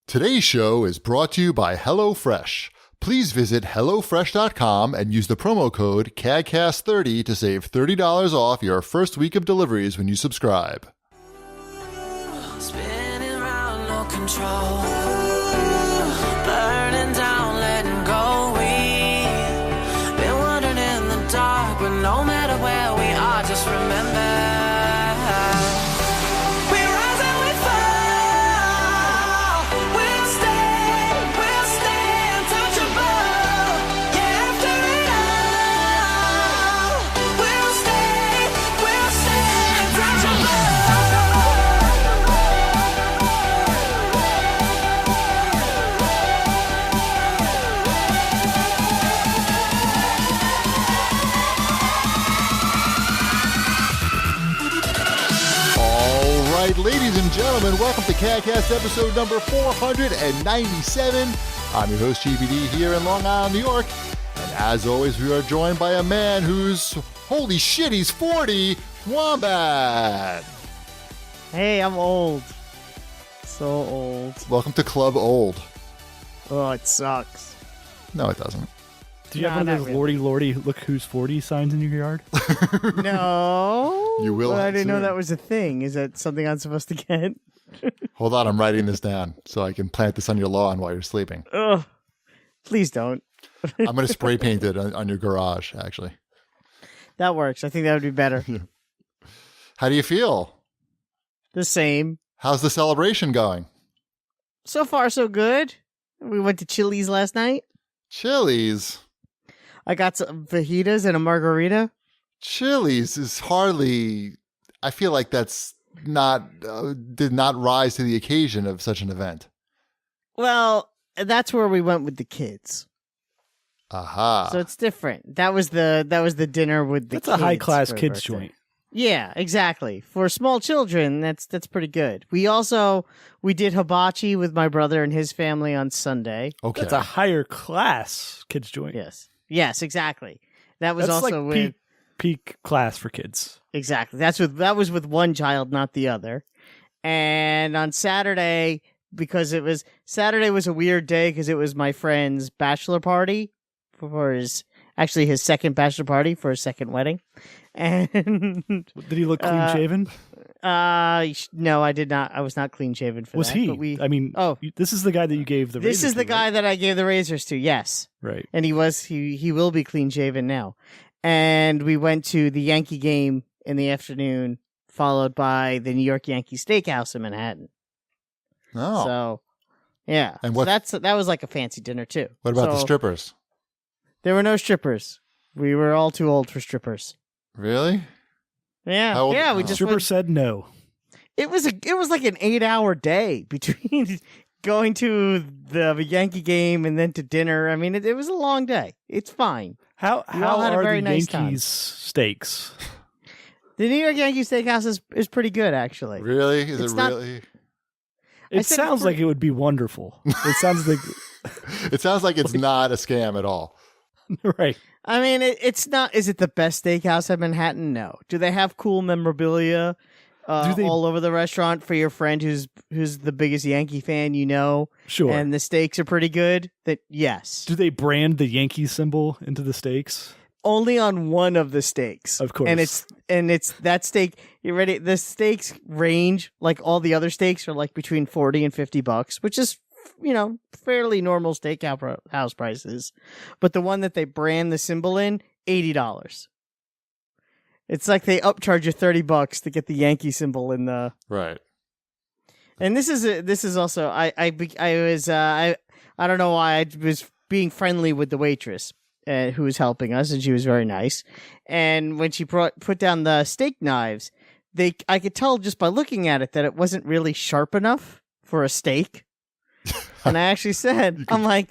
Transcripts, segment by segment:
Today's show is brought to you by HelloFresh. Please visit HelloFresh.com and use the promo code CAGCast30 to save $30 off your first week of deliveries when you subscribe. Spinning round, no control. Burning down, letting go. We've been wandering in the dark, but no matter where we are, just remember. Ladies and gentlemen, welcome to CAGCast episode number 497. I'm your host, GBD, here in Long Island, New York. And as always, we are joined by a man who's, holy shit, he's 40, Wombat. Hey, I'm old. So old. Welcome to Club Old. Oh, it sucks. No, it doesn't. Do you have one of those lordy, look who's 40 signs in your yard? No. You will. But I didn't know that was a thing. Is that something I'm supposed to get? Hold on, I'm writing this down so I can plant this on your lawn while you're sleeping. Ugh. Please don't. I'm going to spray paint it on your garage, actually. That works. I think that would be better. How do you feel? The same. How's the celebration going? So far, so good. We went to Chili's last night. Chili's? I got some fajitas and a margarita. Chili's is hardly, I feel like that's not, did not rise to the occasion of such an event. Well, that's where we went with the kids. Aha. So it's different. That was the dinner with the kids. That's a high-class kids joint. Yeah, exactly. For small children, that's pretty good. We did hibachi with my brother and his family on Sunday. Okay. That's a higher class kids joint. Yes, exactly. That was That's also like with peak class for kids. exactly. That was with one child, not the other. And on Saturday, because Saturday was a weird day because it was my friend's bachelor party for his second bachelor party for his second wedding. And did he look clean shaven? No, I did not. I was not clean shaven for was that. he? This is the guy that you gave the. This is the guy that I gave the razors to. Yes, right. And he will be clean shaven now. And we went to the Yankee game in the afternoon, followed by the New York Yankee Steakhouse in Manhattan. Oh, so yeah, and that was like a fancy dinner too. What about the strippers? There were no strippers. We were all too old for strippers. Really? Yeah. Yeah. We just stripper said no. It was like an 8-hour day between going to the Yankee game and then to dinner. I mean, it was a long day. It's fine. How had a are very the nice Yankees steaks? The New York Yankee Steakhouse is pretty good, actually. Really? Is it really? It sounds like it would be wonderful. It sounds like it sounds like it's not a scam at all. Right. I mean, it's not. Is it the best steakhouse in Manhattan? No. Do they have cool memorabilia all over the restaurant for your friend who's the biggest Yankee fan you know? Sure. And the steaks are pretty good? Yes. Do they brand the Yankee symbol into the steaks? Only on one of the steaks. Of course. And it's that steak. You ready? The steaks range, like all the other steaks, are like between $40 and $50, which is, fairly normal steakhouse prices. But the one that they brand the symbol in, $80. It's like they upcharge you $30 to get the Yankee symbol in the right. And this is also I don't know why I was being friendly with the waitress who was helping us, and she was very nice. And when she put down the steak knives, I could tell just by looking at it that it wasn't really sharp enough for a steak. And I actually said, I'm like,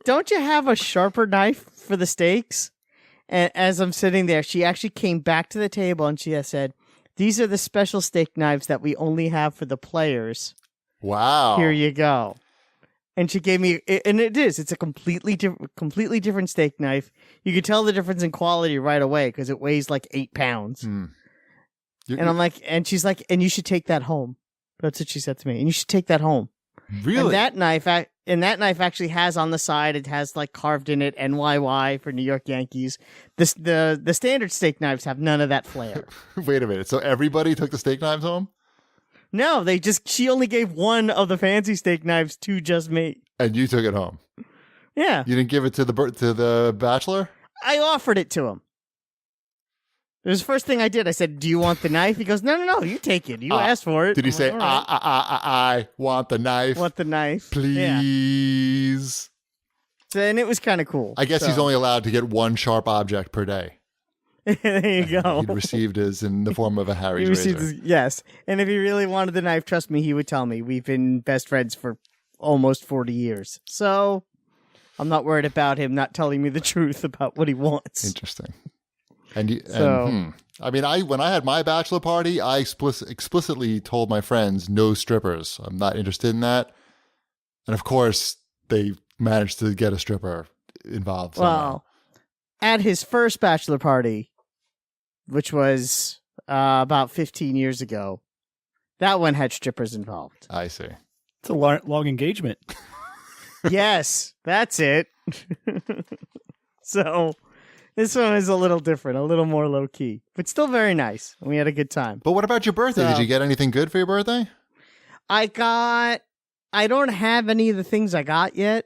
don't you have a sharper knife for the steaks? And as I'm sitting there, she actually came back to the table and she said, "These are the special steak knives that we only have for the players. Wow. Here you go." And she gave me, and it's a completely different steak knife. You could tell the difference in quality right away because it weighs like 8 pounds. And I'm like, and she's like, and you should take that home. That's what she said to me. And you should take that home Really? And that knife actually has on the side, it has like carved in it NYY for New York Yankees. The standard steak knives have none of that flair. Wait a minute. So everybody took the steak knives home? No, she only gave one of the fancy steak knives to just me. And you took it home? Yeah. You didn't give it to the bachelor? I offered it to him. It was the first thing I did. I said, "Do you want the knife?" He goes, "No, you take it. You asked for it." Did he say, like, "All right." I want the knife? Want the knife? Please. Yeah. So, and it was kind of cool. I guess he's only allowed to get one sharp object per day. There you go. He'd received his in the form of a Harry's razor. Yes. And if he really wanted the knife, trust me, he would tell me. We've been best friends for almost 40 years. So I'm not worried about him not telling me the truth about what he wants. Interesting. I mean, when I had my bachelor party, I explicitly told my friends no strippers. I'm not interested in that. And of course, they managed to get a stripper involved somehow. Well, at his first bachelor party, which was about 15 years ago, that one had strippers involved. I see. It's a long engagement. Yes, that's it. So this one is a little different, a little more low key, but still very nice. We had a good time. But what about your birthday? So, did you get anything good for your birthday? I don't have any of the things I got yet.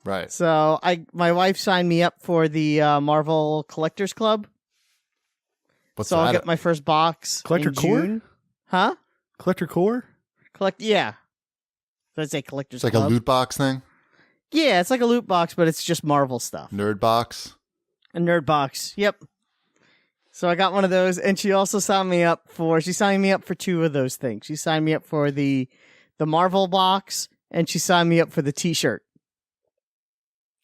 Right. So my wife signed me up for the Marvel Collectors Club. What's so that? I'll get my first box Collector in Core? June. Huh? Collector Core? Yeah. Did I say Collectors It's like Club? a loot box thing? Yeah, it's like a loot box, but it's just Marvel stuff. Nerd box? A nerd box. Yep. So I got one of those, and she also signed me up for two of those things. She signed me up for the Marvel box, and she signed me up for the t-shirt.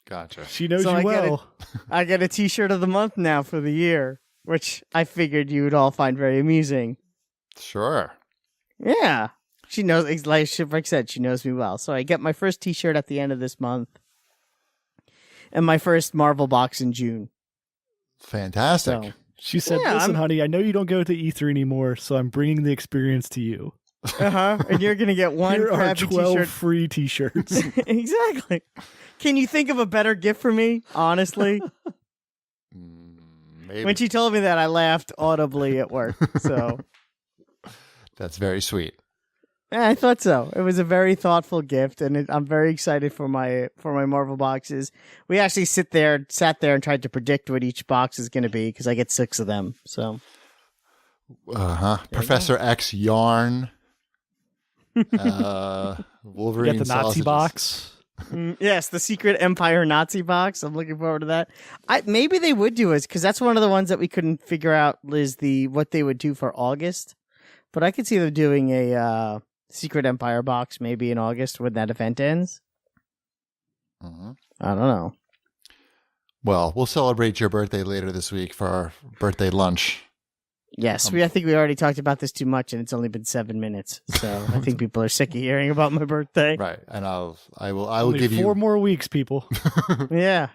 Gotcha. She knows So you well. I get a t-shirt of the month now for the year, which I figured you would all find very amusing. Sure. Yeah. She knows, like I said, she knows me well. So I get my first t-shirt at the end of this month, and my first Marvel box in June. Fantastic. So, She said, yeah, listen, honey, I know you don't go to E3 anymore, so I'm bringing the experience to you. and you're going to get one Here are crappy 12 t-shirt. free t-shirts. Exactly. Can you think of a better gift for me, honestly? Maybe. When she told me that, I laughed audibly at work. So That's very sweet. I thought so. It was a very thoughtful gift, and I'm very excited for my Marvel boxes. We actually sat there and tried to predict what each box is going to be because I get 6 of them. So Professor X yarn. Wolverine You got the Nazi sausages. box. yes, the Secret Empire Nazi box. I'm looking forward to that. Maybe they would do it because that's one of the ones that we couldn't figure out is what they would do for August. But I could see them doing a Secret Empire box maybe in August when that event ends. Mhm. I don't know. Well, we'll celebrate your birthday later this week for our birthday lunch. Yes, I think we already talked about this too much, and it's only been 7 minutes. So I think people are sick of hearing about my birthday. Right, and I will Only give 4 you more weeks, people. Yeah.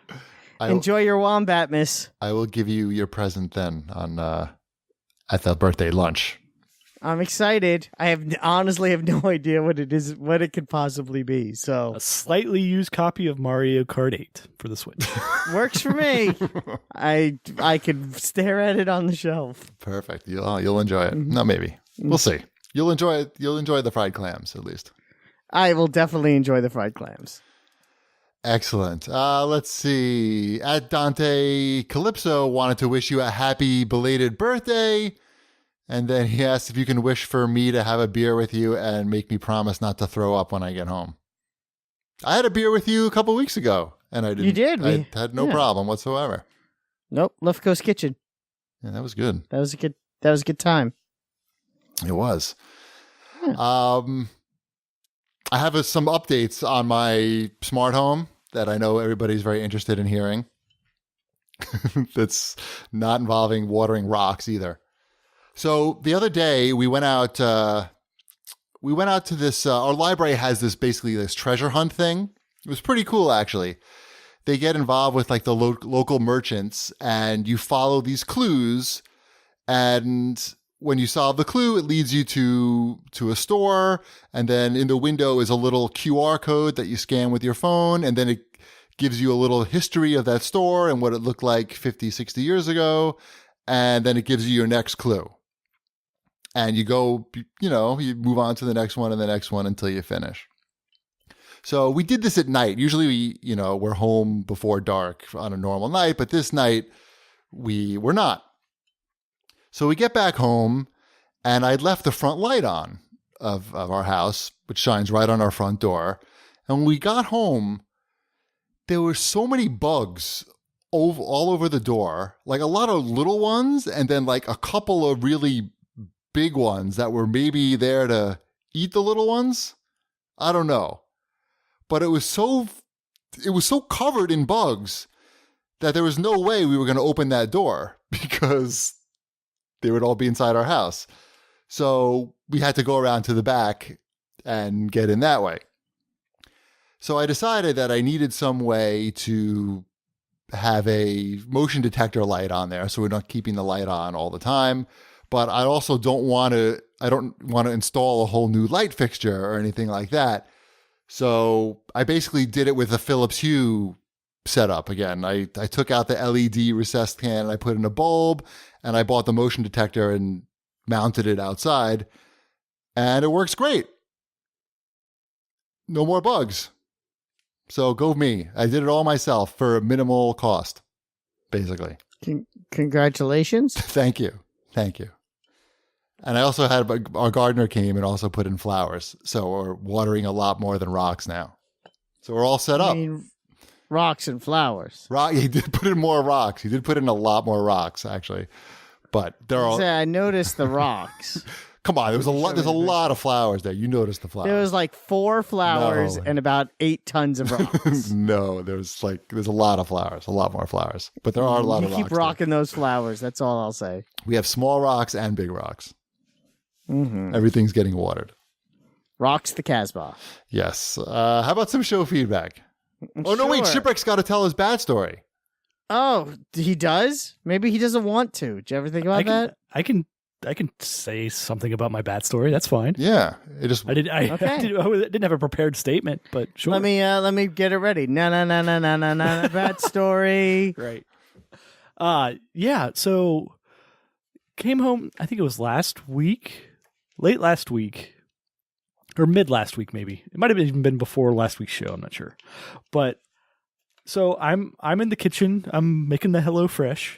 Enjoy your wombat, miss. I will give you your present then on at the birthday lunch. I'm excited. I honestly have no idea what it is, what it could possibly be. So A slightly used copy of Mario Kart 8 for the Switch. works for me. I could stare at it on the shelf. Perfect. You'll enjoy it. No, maybe we'll see. You'll enjoy it. You'll enjoy the fried clams at least. I will definitely enjoy the fried clams. Excellent. Let's see. At Dante Calypso wanted to wish you a happy belated birthday. And then he asked if you can wish for me to have a beer with you and make me promise not to throw up when I get home. I had a beer with you a couple weeks ago, and I didn't. You did? I had no problem whatsoever. Nope. Left Coast Kitchen. Yeah, that was good. That was a good time. It was. Yeah. I have some updates on my smart home that I know everybody's very interested in hearing. That's not involving watering rocks either. So the other day we went out to this, our library has this treasure hunt thing. It was pretty cool, actually. They get involved with like the local merchants and you follow these clues. And when you solve the clue, it leads you to a store, and then in the window is a little QR code that you scan with your phone, and then it gives you a little history of that store and what it looked like 50, 60 years ago, and then it gives you your next clue. And you go, you move on to the next one and the next one until you finish. So we did this at night. Usually we're home before dark on a normal night, but this night we were not. So we get back home, and I'd left the front light on of our house, which shines right on our front door. And when we got home, there were so many bugs all over the door, like a lot of little ones, and then like a couple of really big ones that were maybe there to eat the little ones. I don't know. But it was so covered in bugs that there was no way we were going to open that door because they would all be inside our house. So we had to go around to the back and get in that way. So I decided that I needed some way to have a motion detector light on there so we're not keeping the light on all the time. But I also don't want to install a whole new light fixture or anything like that. So I basically did it with a Philips Hue setup again. I took out the LED recessed can and I put in a bulb, and I bought the motion detector and mounted it outside, and it works great. No more bugs. So go me. I did it all myself for a minimal cost, basically. Congratulations. Thank you. And I also had our gardener came and also put in flowers. So we're watering a lot more than rocks now. So we're all set up. Rocks and flowers. He did put in more rocks. He did put in a lot more rocks, actually. But they're all. I noticed the rocks. Come on, there's a lot of flowers there. You noticed the flowers. There was like 4 flowers and about 8 tons of rocks. No, there's a lot of flowers, a lot more flowers. But there are a lot of rocks. You keep rocking those flowers. That's all I'll say. We have small rocks and big rocks. Mm-hmm. Everything's getting watered. Rocks the Casbah. Yes. How about some show feedback? Oh, no, wait. Shipwreck's got to tell his bad story. Oh, he does? Maybe he doesn't want to. Did you ever think about that? I can say something about my bad story. That's fine. Yeah. I didn't have a prepared statement, but sure. Let me get it ready. No, bad story. Right. Yeah. So came home. I think it was late last week, or mid last week, maybe. It might have even been before last week's show. I'm not sure. But so I'm in the kitchen. I'm making the HelloFresh.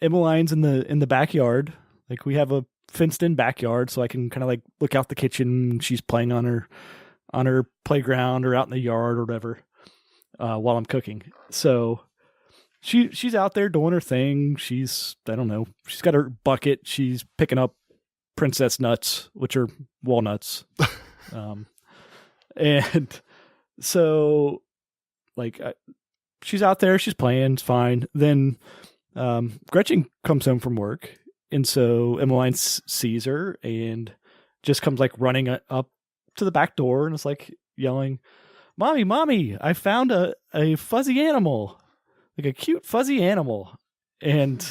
Emmeline's in the backyard. Like, we have a fenced in backyard, so I can kind of like look out the kitchen. She's playing on her playground or out in the yard or whatever while I'm cooking. So she's out there doing her thing. She's got her bucket. She's picking up princess nuts, which are walnuts. And so like she's out there, she's playing, it's fine. Then Gretchen comes home from work, and so Emmeline sees her and just comes like running up to the back door and is like yelling, Mommy, I found a fuzzy animal, like a cute fuzzy animal. And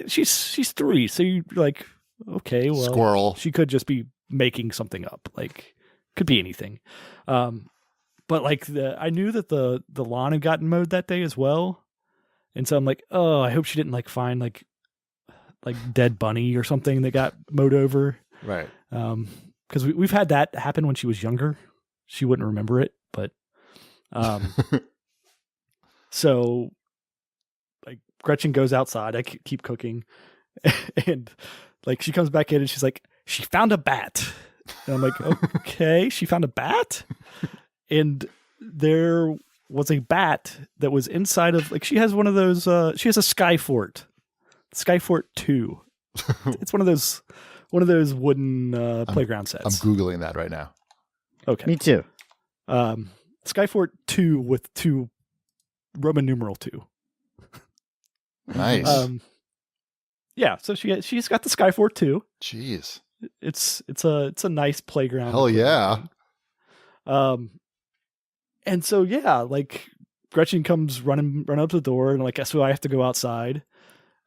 she's 3, so you're like, okay, well, squirrel. She could just be making something up, like could be anything. But like I knew that the lawn had gotten mowed that day as well. And so I'm like, oh, I hope she didn't like find like dead bunny or something that got mowed over. Right. Because we've had that happen when she was younger. She wouldn't remember it, but so like Gretchen goes outside. I keep cooking, and like she comes back in and she's like, she found a bat. And I'm like, okay, she found a bat, and there was a bat that was inside of, like, she has one of those, she has a Skyfort 2. It's one of those wooden playground sets. I'm Googling that right now. Okay. Me too. Skyfort 2 with 2 Roman numeral 2. Nice. Yeah, so she's got the Skyfort 2. Jeez. It's a nice playground. Hell yeah. And so, yeah, like Gretchen comes running up to the door, and like, so I have to go outside.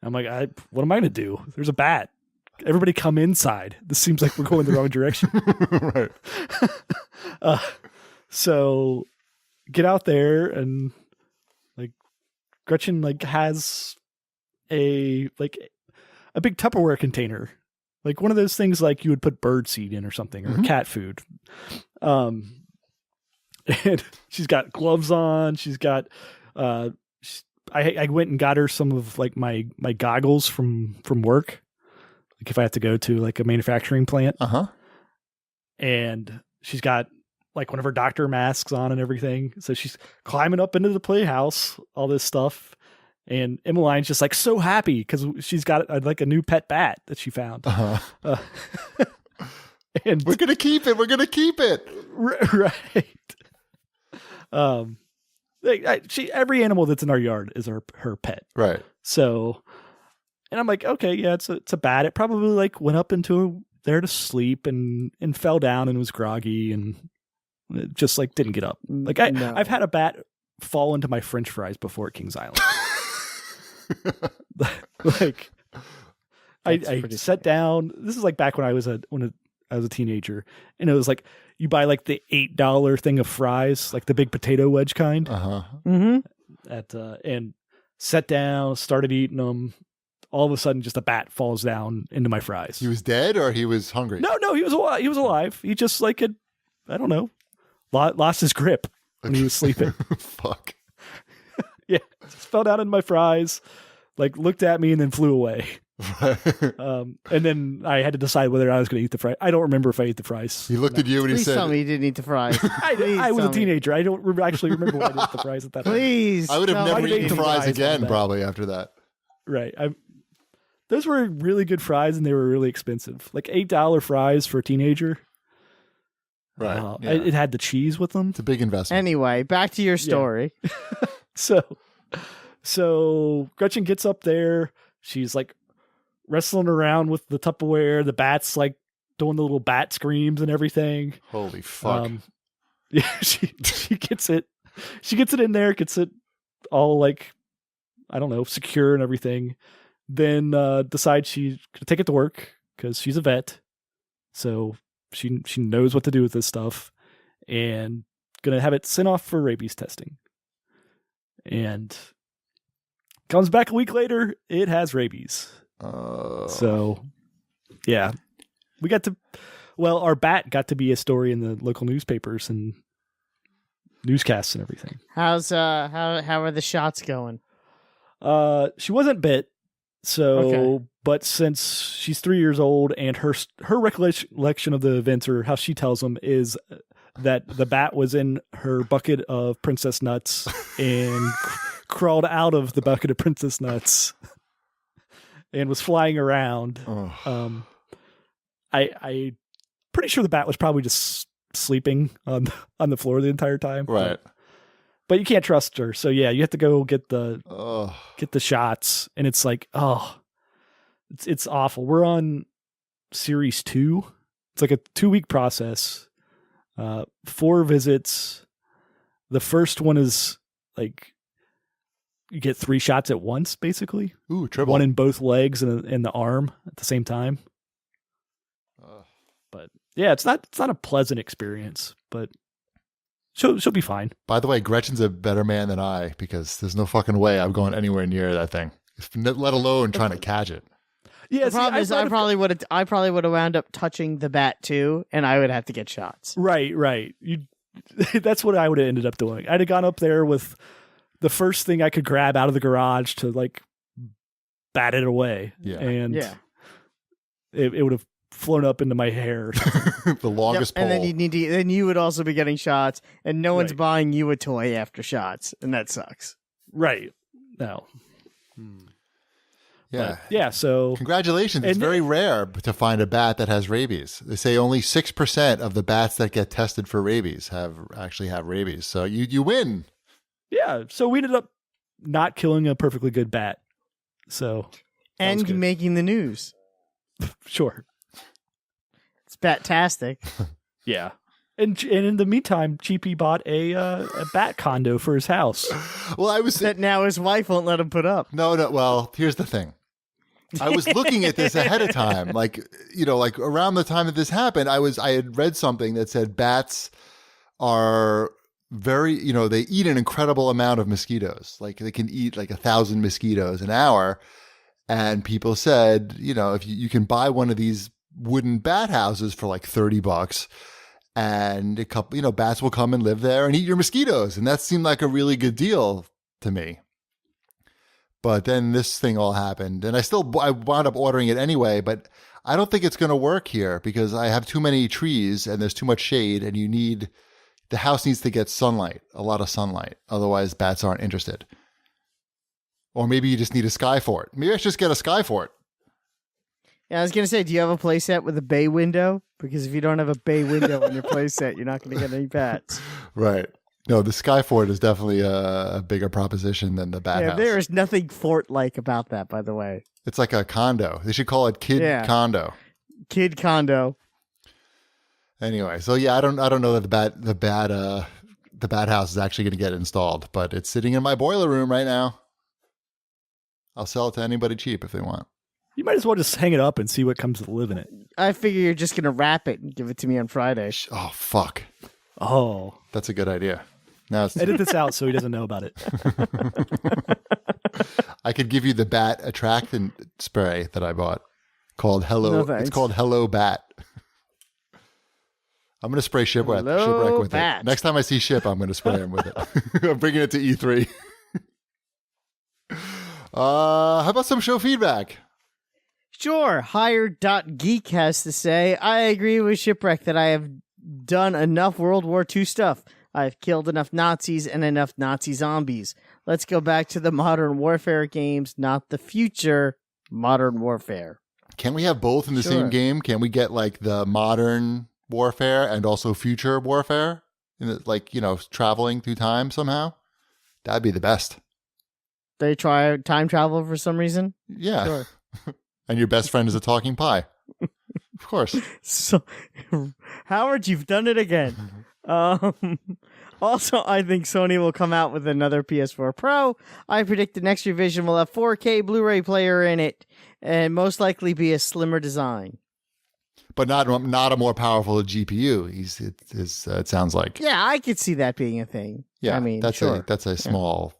I'm like, what am I going to do? There's a bat. everybody come inside. This seems like we're going the wrong direction. Right. So get out there, and like Gretchen like has a big Tupperware container, like one of those things like you would put bird seed in or something, or cat food. And she's got gloves on. She's got I went and got her some of like my goggles from work, like if I have to go to like a manufacturing plant. And she's got like one of her doctor masks on and everything. So she's climbing up into the playhouse, all this stuff. And Emmeline's just like so happy because she's got like a new pet bat that she found. And we're gonna keep it. We're gonna keep it. Right. Every animal that's in our yard is her pet. Right. So, and I'm like, okay, yeah, it's a bat. It probably like went up into there to sleep and fell down and was groggy and it just like didn't get up. Like I've had a bat fall into my French fries before at Kings Island. Like I sat down. This is like back when I was a teenager, and it was like you buy like the $8 thing of fries, like the big potato wedge kind. And sat down, started eating them. All of a sudden, just a bat falls down into my fries. He was dead, or he was hungry? No, he was alive. He was alive. He just like had, I don't know, lost his grip when he was sleeping. Fuck. Yeah, just fell down in my fries, like looked at me and then flew away. And then I had to decide whether I was going to eat the fries. I don't remember if I ate the fries. He looked at you and he Please said, tell me you didn't eat the fries. I was a teenager. I don't actually remember when I ate the fries at that time. Please. I would have tell never me. eaten fries again, probably after that. Right. Those were really good fries, and they were really expensive. Like $8 fries for a teenager. Right. Yeah. It had the cheese with them. It's a big investment. Anyway, back to your story. Yeah. So Gretchen gets up there. She's like wrestling around with the Tupperware. The bat's like doing the little bat screams and everything. Holy fuck. Yeah, she gets it. She gets it in there, gets it all like, I don't know, secure and everything. Then decides she's gonna take it to work because she's a vet. So she knows what to do with this stuff, and gonna have it sent off for rabies testing. And comes back a week later, it has rabies. So yeah, our bat got to be a story in the local newspapers and newscasts and everything. How are the shots going? She wasn't bit. So, But since she's 3 years old and her recollection of the events, or how she tells them, is that the bat was in her bucket of princess nuts and crawled out of the bucket of princess nuts and was flying around. I pretty sure the bat was probably just sleeping on the floor the entire time. Right. But you can't trust her. So yeah, you have to go get the shots, and it's like, it's awful. We're on series 2. It's like a 2-week process. 4 visits. The first one is like you get 3 shots at once, basically. Ooh, triple. One in both legs and in the arm at the same time. But yeah, it's not a pleasant experience, but she'll be fine. By the way, Gretchen's a better man than I, because there's no fucking way I'm going anywhere near that thing, let alone trying to catch it. Yeah, the problem is I probably would have wound up touching the bat too, and I would have to get shots. Right. That's what I would have ended up doing. I'd have gone up there with the first thing I could grab out of the garage to like bat it away. Yeah. And it would have flown up into my hair. The longest pole. And then you would also be getting shots, and no one's buying you a toy after shots, and that sucks. Right. No. Yeah. But, yeah. So congratulations. It's very rare to find a bat that has rabies. They say only 6% of the bats that get tested for rabies actually have rabies. So you win. Yeah. So we ended up not killing a perfectly good bat. So and making the news. Sure. It's bat-tastic. Yeah. And in the meantime, Cheapy bought a bat condo for his house. Well, that now his wife won't let him put up. No. Well, here's the thing. I was looking at this ahead of time, like around the time that this happened. I had read something that said bats are very, they eat an incredible amount of mosquitoes. Like they can eat like 1,000 mosquitoes an hour. And people said, if you can buy one of these wooden bat houses for like $30, and a couple, bats will come and live there and eat your mosquitoes. And that seemed like a really good deal to me. But then this thing all happened, and I wound up ordering it anyway, but I don't think it's going to work here because I have too many trees and there's too much shade, and the house needs to get sunlight, a lot of sunlight. Otherwise, bats aren't interested. Or maybe you just need a Skyfort. Maybe I should just get a Skyfort. Yeah, I was going to say, do you have a playset with a bay window? Because if you don't have a bay window on your playset, you're not going to get any bats. Right. No, the Skyfort is definitely a bigger proposition than the bat house. There is nothing fort-like about that, by the way. It's like a condo. They should call it Kid Condo. Kid Condo. Anyway, so yeah, I don't know that the bat house is actually going to get installed, but it's sitting in my boiler room right now. I'll sell it to anybody cheap if they want. You might as well just hang it up and see what comes to live in it. I figure you're just going to wrap it and give it to me on Friday. Oh, fuck. Oh. That's a good idea. Now edit this out so he doesn't know about it. I could give you the bat attractant spray that I bought called Hello. No, thanks. It's called Hello Bat. I'm going to spray shipwreck with it. Next time I see Ship, I'm going to spray him with it. I'm bringing it to E3. How about some show feedback? Sure. Hired.geek has to say, I agree with Shipwreck that I have done enough World War II stuff. I've killed enough Nazis and enough Nazi zombies. Let's go back to the Modern Warfare games, not the future Modern Warfare. Can we have both in the same game? Can we get like the Modern Warfare and also Future Warfare? Traveling through time somehow? That'd be the best. They try time travel for some reason? Yeah. Sure. And your best friend is a talking pie. Of course. So, Howard, you've done it again. Also, I think Sony will come out with another PS4 Pro. I predict the next revision will have 4K Blu-ray player in it and most likely be a slimmer design. But not a more powerful GPU. It sounds like. Yeah, I could see that being a thing. Yeah, I mean, that's a small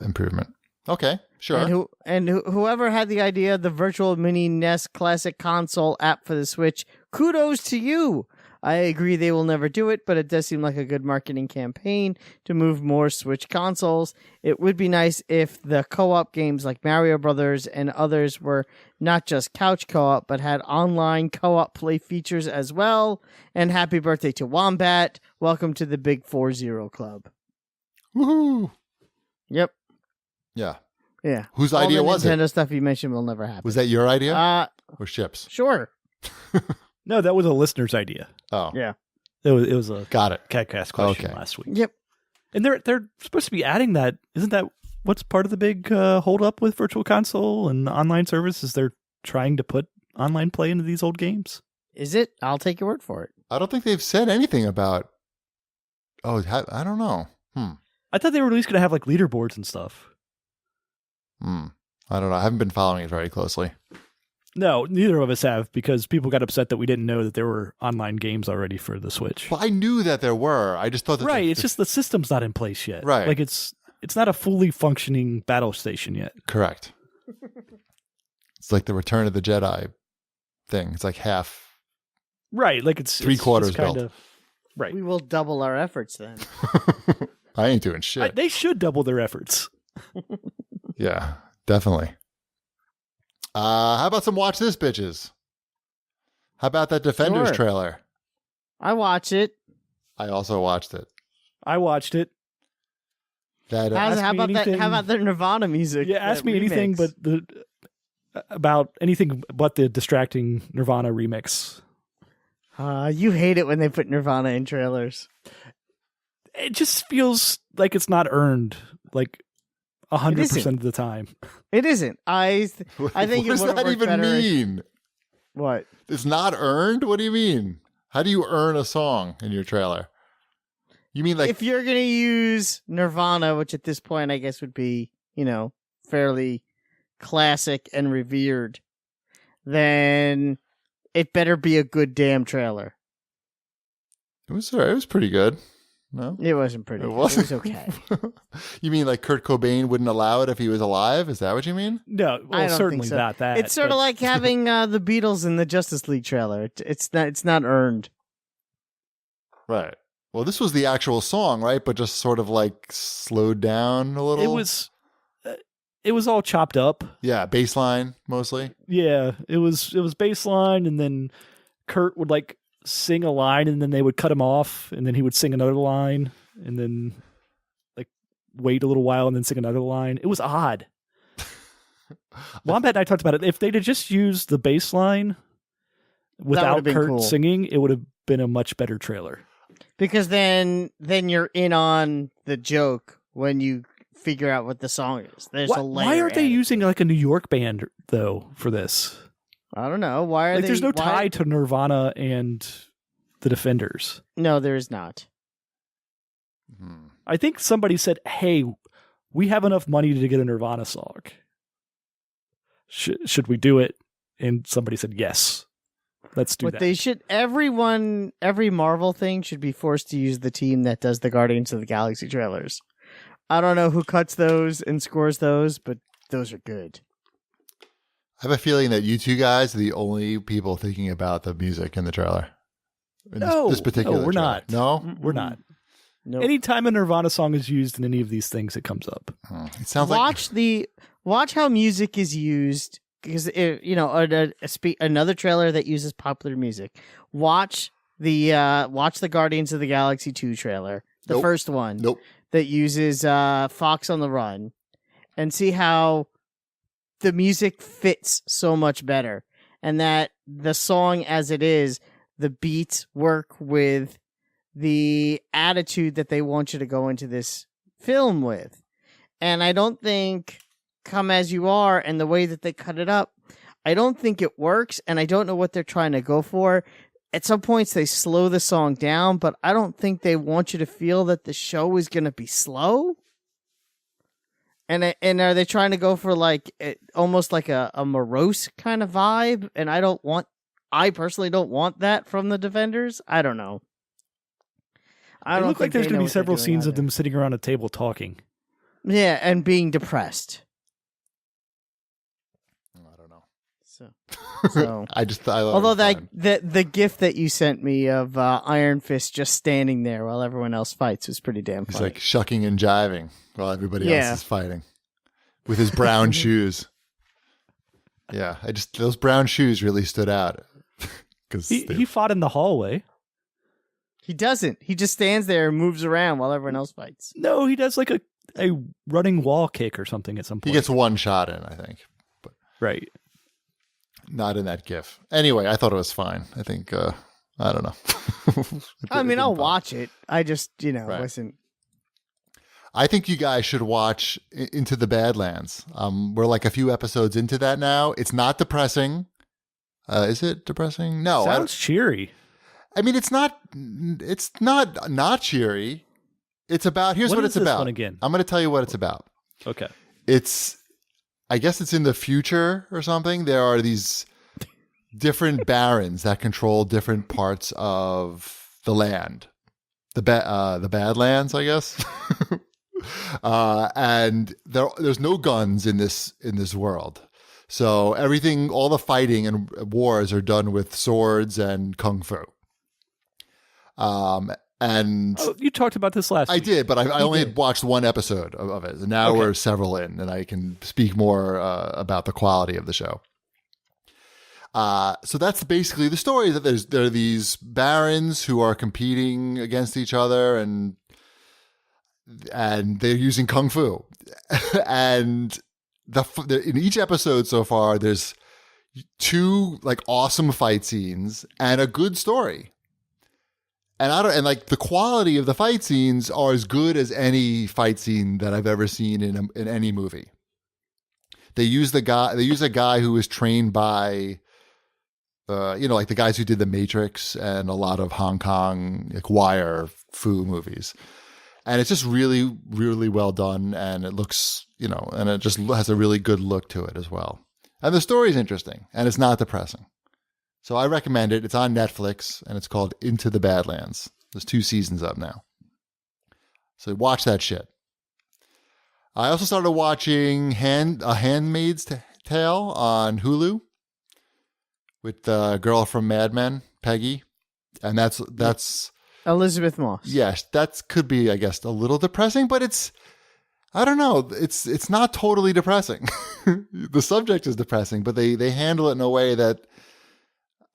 improvement. Okay, sure. And whoever had the idea of the virtual mini NES Classic Console app for the Switch, kudos to you. I agree they will never do it, but it does seem like a good marketing campaign to move more Switch consoles. It would be nice if the co-op games like Mario Brothers and others were not just couch co-op, but had online co-op play features as well. And happy birthday to Wombat. Welcome to the Big 4-0 Club. Woohoo! Yep. Yeah. Yeah. Whose idea was it? Nintendo stuff you mentioned will never happen. Was that your idea? Or Ship's? Sure. No, that was a listener's idea. Oh. Yeah. It was a Got it. CAGCast question last week. Yep. And they're supposed to be adding that. Isn't that what's part of the big hold up with Virtual Console and online services? They're trying to put online play into these old games. Is it? I'll take your word for it. I don't think they've said anything about. Oh, I don't know. I thought they were at least going to have like leaderboards and stuff. I don't know. I haven't been following it very closely. No, neither of us have, because people got upset that we didn't know that there were online games already for the Switch. Well, I knew that there were. I just thought that it's just the system's not in place yet. Right. Like it's not a fully functioning battle station yet. Correct. It's like the Return of the Jedi thing. It's like half. Right. Like it's three-quarters built. Right. We will double our efforts then. I ain't doing shit. They should double their efforts. Yeah, definitely. How about some watch this, bitches? How about that Defenders trailer? I watch it. I also watched it. I watched it. How about the Nirvana music? Yeah, ask me anything about anything but the distracting Nirvana remix. You hate it when they put Nirvana in trailers. It just feels like it's not earned, like 100% of the time. It isn't. I think what it does that even mean? What? It's not earned? What do you mean? How do you earn a song in your trailer? You mean like if you're gonna use Nirvana, which at this point I guess would be, fairly classic and revered, then it better be a good damn trailer. It was pretty good. No, It wasn't pretty. It It wasn't. was okay. You mean like Kurt Cobain wouldn't allow it if he was alive? Is that what you mean? No, I well, don't certainly think so. not that. It's sort of but- like having the Beatles in the Justice League trailer. It's not earned. Right. Well, this was the actual song, right? But just sort of like slowed down a little. It was all chopped up. Yeah, bass line mostly. Yeah, it was bass line, and then Kurt would like sing a line, and then they would cut him off, and then he would sing another line, and then like wait a little while, and then sing another line. It was odd. Wombat and I talked about it. If they'd have just used the bass line without been Kurt cool. singing, it would have been a much better trailer. Because then you're in on the joke when you figure out what the song is. There's a layer. Why aren't they added. using like a New York band though for this? I don't know. Why are Like, they? there's no why- tie to Nirvana and the Defenders. No, there is not. Hmm. I think somebody said, "Hey, we have enough money to get a Nirvana song. Should we do it?" And somebody said, "Yes, let's do But that." they should. Every Marvel thing should be forced to use the team that does the Guardians of the Galaxy trailers. I don't know who cuts those and scores those, but those are good. I have a feeling that you two guys are the only people thinking about the music in the trailer. In this particular we're trailer. not. No? We're not. Nope. Anytime a Nirvana song is used in any of these things, it comes up. Oh, it sounds like watch how music is used, because another trailer that uses popular music. Watch the Guardians of the Galaxy 2 trailer, the Nope. first one. Nope. That uses Fox on the Run, and see how the music fits so much better, and that the song as it is, the beats work with the attitude that they want you to go into this film with. And I don't think Come As You Are and the way that they cut it up, I don't think it works, and I don't know what they're trying to go for. At some points, they slow the song down, but I don't think they want you to feel that the show is going to be slow. And are they trying to go for like almost like a morose kind of vibe? And I personally don't want that from the Defenders. I don't know. I It don't look like think there's they going to know be what they're several doing scenes of either. them sitting around a table talking. Yeah, and being depressed. I don't know. So I thought it although was that fun. the gift that you sent me of Iron Fist just standing there while everyone else fights was pretty damn He's funny. like shucking and jiving while everybody Yeah. else is fighting with his brown shoes. Yeah, those brown shoes really stood out because He fought in the hallway. He doesn't. He just stands there and moves around while everyone else fights. No, he does like a running wall kick or something at some he point. gets one shot in, I think, right. not in that GIF. Anyway, I thought it was fine. I think I don't know. I mean, I'll watch. watch it. I just, Right. wasn't. I think you guys should watch Into the Badlands. We're like a few episodes into that now. It's not depressing. Is it depressing? No. Sounds cheery. I mean, it's not cheery. It's about, here's What what is it's this about. one again? I'm going to tell you what it's about. Okay. I guess it's in the future or something. There are these different barons that control different parts of the land. The Badlands, I guess. And there's no guns in this world. So everything, all the fighting and wars are done with swords and kung fu. And You talked about this last I week. did, but I only had watched one episode of it. And now Okay. we're several in, and I can speak more about the quality of the show. So that's basically the story. That there are these barons who are competing against each other, and they're using kung fu. And in each episode so far, there's 2 like awesome fight scenes and a good story. And like the quality of the fight scenes are as good as any fight scene that I've ever seen in any movie. They use a guy who was trained by, like the guys who did The Matrix and a lot of Hong Kong like wire fu movies. And it's just really, really well done. And it looks, and it just has a really good look to it as well. And the story is interesting, and it's not depressing. So I recommend it. It's on Netflix, and it's called Into the Badlands. There's 2 seasons up now. So watch that shit. I also started watching A Handmaid's Tale on Hulu with the girl from Mad Men, Peggy. And that's Elizabeth Moss. Yes, that could be, I guess, a little depressing, but I don't know. It's not totally depressing. The subject is depressing, but they handle it in a way that,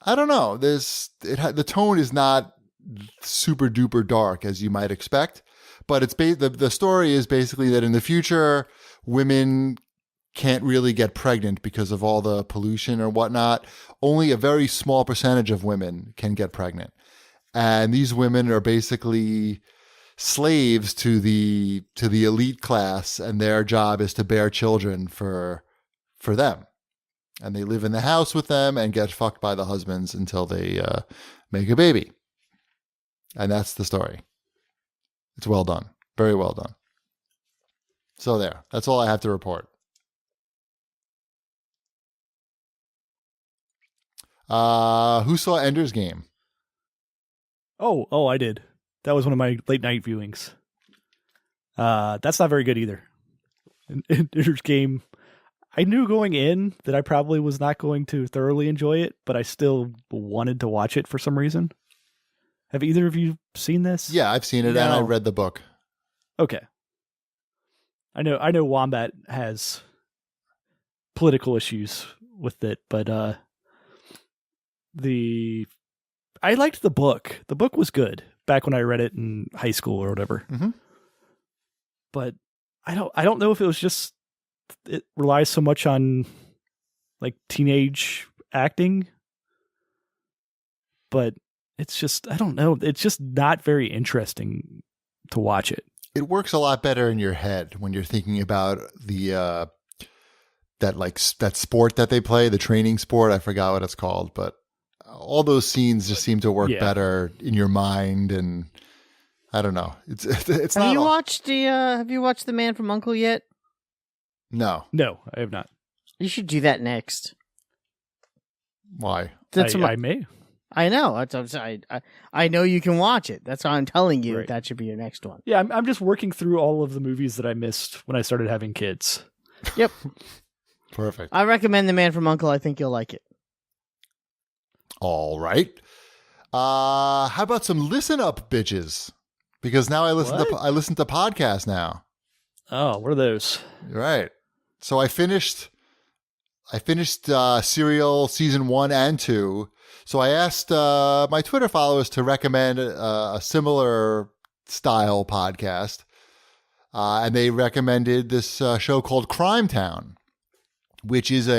I don't know. The tone is not super duper dark as you might expect, but the story is basically that in the future, women can't really get pregnant because of all the pollution or whatnot. Only a very small percentage of women can get pregnant. And these women are basically slaves to the elite class, and their job is to bear children for them. And they live in the house with them and get fucked by the husbands until they make a baby. And that's the story. It's well done. Very well done. So there. That's all I have to report. Who saw Ender's Game? Oh, I did. That was one of my late night viewings. That's not very good either. Ender's Game, I knew going in that I probably was not going to thoroughly enjoy it, but I still wanted to watch it for some reason. Have either of you seen this? Yeah, I've seen it, No. and I read the book. Okay. I know Wombat has political issues with it, but I liked the book. The book was good back when I read it in high school or whatever. Mm-hmm. But I don't know if it was just it relies so much on like teenage acting, but it's just, I don't know. It's just not very interesting to watch it. It works a lot better in your head when you're thinking about that sport that they play, the training sport. I forgot what it's called, but all those scenes just seem to work better in your mind. And I don't know. It's not. Have you watched The Man from U.n.c.l.e. yet? No. No, I have not. You should do that next. Why? I may. I know. I know you can watch it. That's why I'm telling you Right. that should be your next one. Yeah, I'm just working through all of the movies that I missed when I started having kids. Yep. Perfect. I recommend The Man from U.n.c.l.e. I think you'll like it. All right. How about some listen up, bitches? Because now I listen to podcasts now. Oh, what are those? Right. So I finished Serial season 1 and 2. So I asked my Twitter followers to recommend a similar style podcast, and they recommended this show called Crime Town, which is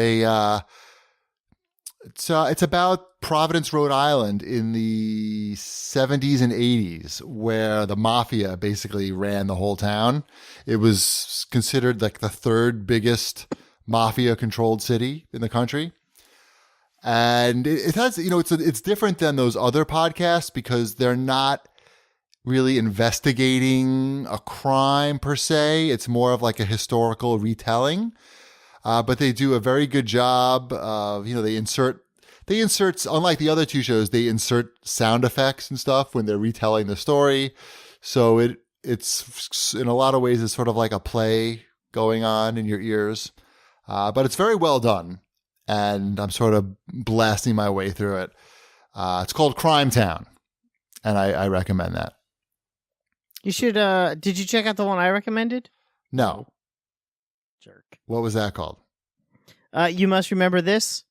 it's about Providence, Rhode Island in the 70s and 80s, where the mafia basically ran the whole town. It was considered like the 3rd biggest mafia-controlled city in the country. And it has, it's different than those other podcasts because they're not really investigating a crime per se. It's more of like a historical retelling. But they do a very good job of, they insert, unlike the other 2 shows, they insert sound effects and stuff when they're retelling the story. So it's in a lot of ways, it's sort of like a play going on in your ears. But it's very well done. And I'm sort of blasting my way through it. It's called Crime Town. And I recommend that. You should, did you check out the one I recommended? No. Jerk. What was that called? You Must Remember This.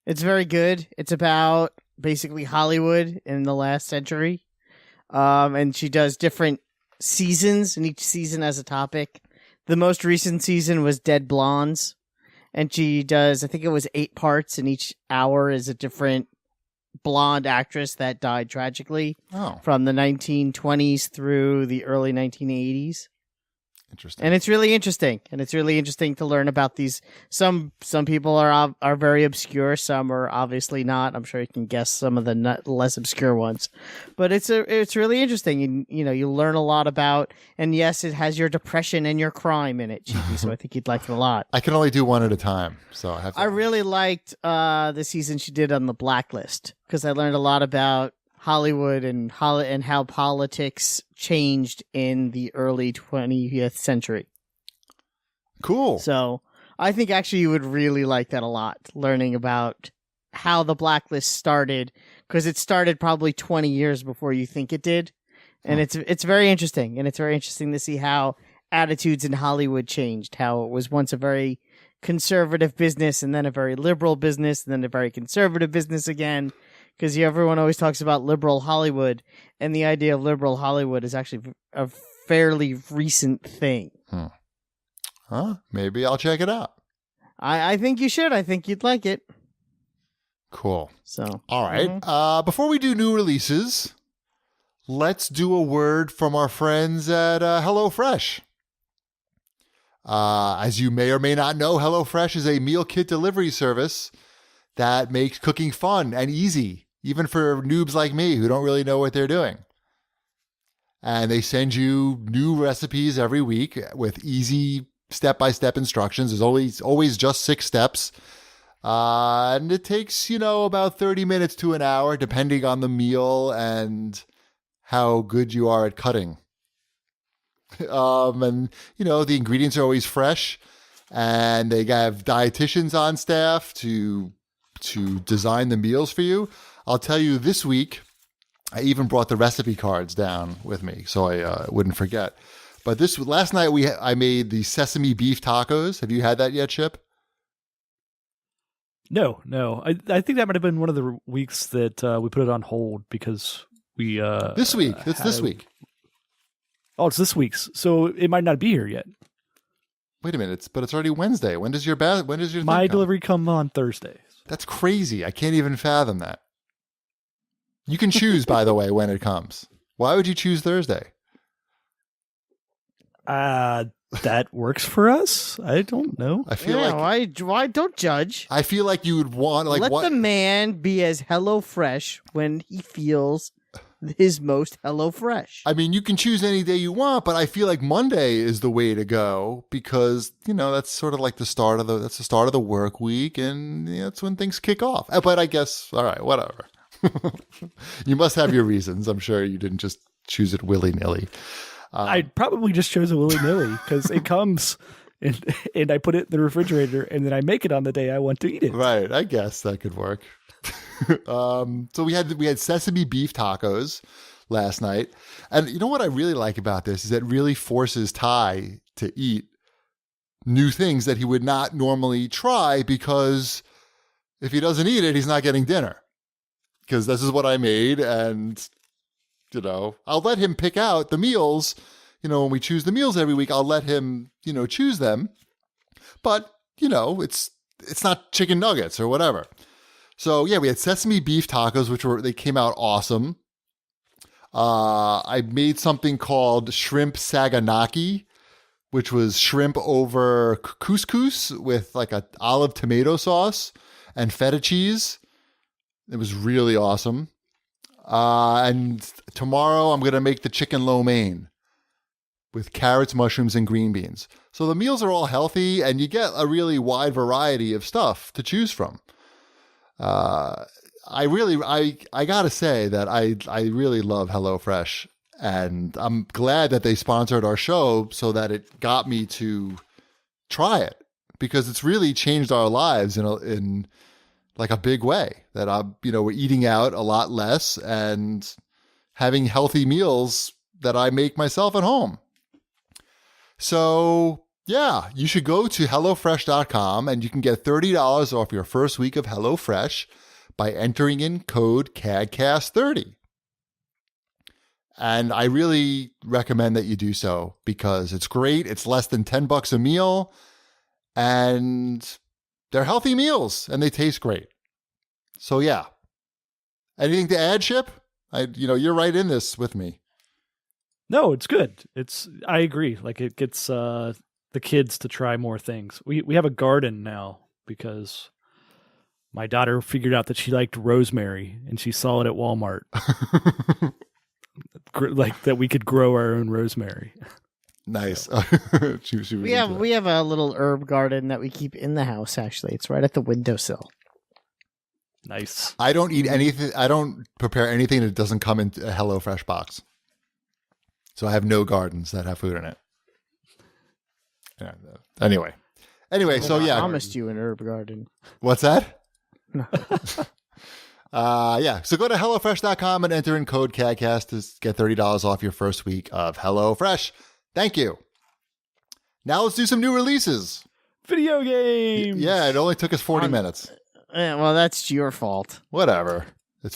It's very good. It's about basically Hollywood in the last century. And she does different seasons, and each season has a topic. The most recent season was Dead Blondes. And she does, I think it was 8 parts, and each hour is a different blonde actress that died tragically Oh. from the 1920s through the early 1980s. Interesting. And it's really interesting. And it's really interesting to learn about these. Some people are very obscure. Some are obviously not. I'm sure you can guess some of the less obscure ones. But it's really interesting. You learn a lot about. And yes, it has your depression and your crime in it, Chibi. So I think you'd like it a lot. I can only do one at a time, so I have to. I really liked the season she did on the Blacklist because I learned a lot about Hollywood and how politics changed in the early 20th century. Cool. So I think actually you would really like that a lot, learning about how the Blacklist started, because it started probably 20 years before you think it did. And it's very interesting. And it's very interesting to see how attitudes in Hollywood changed, how it was once a very conservative business and then a very liberal business and then a very conservative business again. Because everyone always talks about liberal Hollywood, and the idea of liberal Hollywood is actually a fairly recent thing. Huh? Maybe I'll check it out. I think you should. I think you'd like it. Cool. So, all right. Before we do new releases, let's do a word from our friends at HelloFresh. As you may or may not know, HelloFresh is a meal kit delivery service that makes cooking fun and easy, even for noobs like me who don't really know what they're doing. And they send you new recipes every week with easy step-by-step instructions. There's always just 6 steps. And it takes, about 30 minutes to an hour, depending on the meal and how good you are at cutting. And the ingredients are always fresh, and they have dietitians on staff to design the meals for you. I'll tell you, this week, I even brought the recipe cards down with me so I wouldn't forget. But last night I made the sesame beef tacos. Have you had that yet, Chip? No. I think that might have been one of the weeks that we put it on hold because we... This week. It's this week. Oh, it's this week's. So it might not be here yet. Wait a minute, but it's already Wednesday. When does your My delivery come on Thursday? That's crazy. I can't even fathom that. You can choose, by the way, when it comes. Why would you choose Thursday? That works for us. I don't know. I feel like why don't judge? I feel like you would want let the man be as HelloFresh when he feels his most HelloFresh. I mean, you can choose any day you want, but I feel like Monday is the way to go because that's sort of like the start of the work week, and that's when things kick off. But I guess all right, whatever. You must have your reasons. I'm sure you didn't just choose it willy-nilly. I probably just chose a willy-nilly because it comes and I put it in the refrigerator and then I make it on the day I want to eat it. Right. I guess that could work. So we had sesame beef tacos last night. And you know what I really like about this is it really forces Ty to eat new things that he would not normally try, because if he doesn't eat it, he's not getting dinner. Because this is what I made, and I'll let him pick out the meals. When we choose the meals every week, I'll let him, choose them. But, it's not chicken nuggets or whatever. So, yeah, we had sesame beef tacos, they came out awesome. I made something called shrimp saganaki, which was shrimp over couscous with like a olive tomato sauce and feta cheese. It was really awesome. And tomorrow I'm going to make the chicken lo mein with carrots, mushrooms, and green beans. So the meals are all healthy, and you get a really wide variety of stuff to choose from. I gotta say that I really love HelloFresh, and I'm glad that they sponsored our show so that it got me to try it, because it's really changed our lives in like a big way. That we're eating out a lot less and having healthy meals that I make myself at home. So yeah, you should go to HelloFresh.com and you can get $30 off your first week of HelloFresh by entering in code CAGCast30. And I really recommend that you do so because it's great. It's less than $10 a meal, and they're healthy meals and they taste great. So yeah. Anything to add, Chip? You're right in this with me. No, it's good. I agree. Like it gets the kids to try more things. We have a garden now because my daughter figured out that she liked rosemary and she saw it at Walmart. Like that we could grow our own rosemary. Nice. She was We into have a little herb garden that we keep in the house. Actually, it's right at the windowsill. Nice. I don't eat anything. I don't prepare anything that doesn't come in a HelloFresh box. So I have no gardens that have food in it. Yeah, anyway, so I yeah. promised you an herb garden. What's that? Yeah. So go to HelloFresh.com and enter in code CAGCast to get $30 off your first week of HelloFresh. Thank you. Now let's do some new releases. Video games. Yeah, it only took us 40 minutes. Well, that's your fault. Whatever.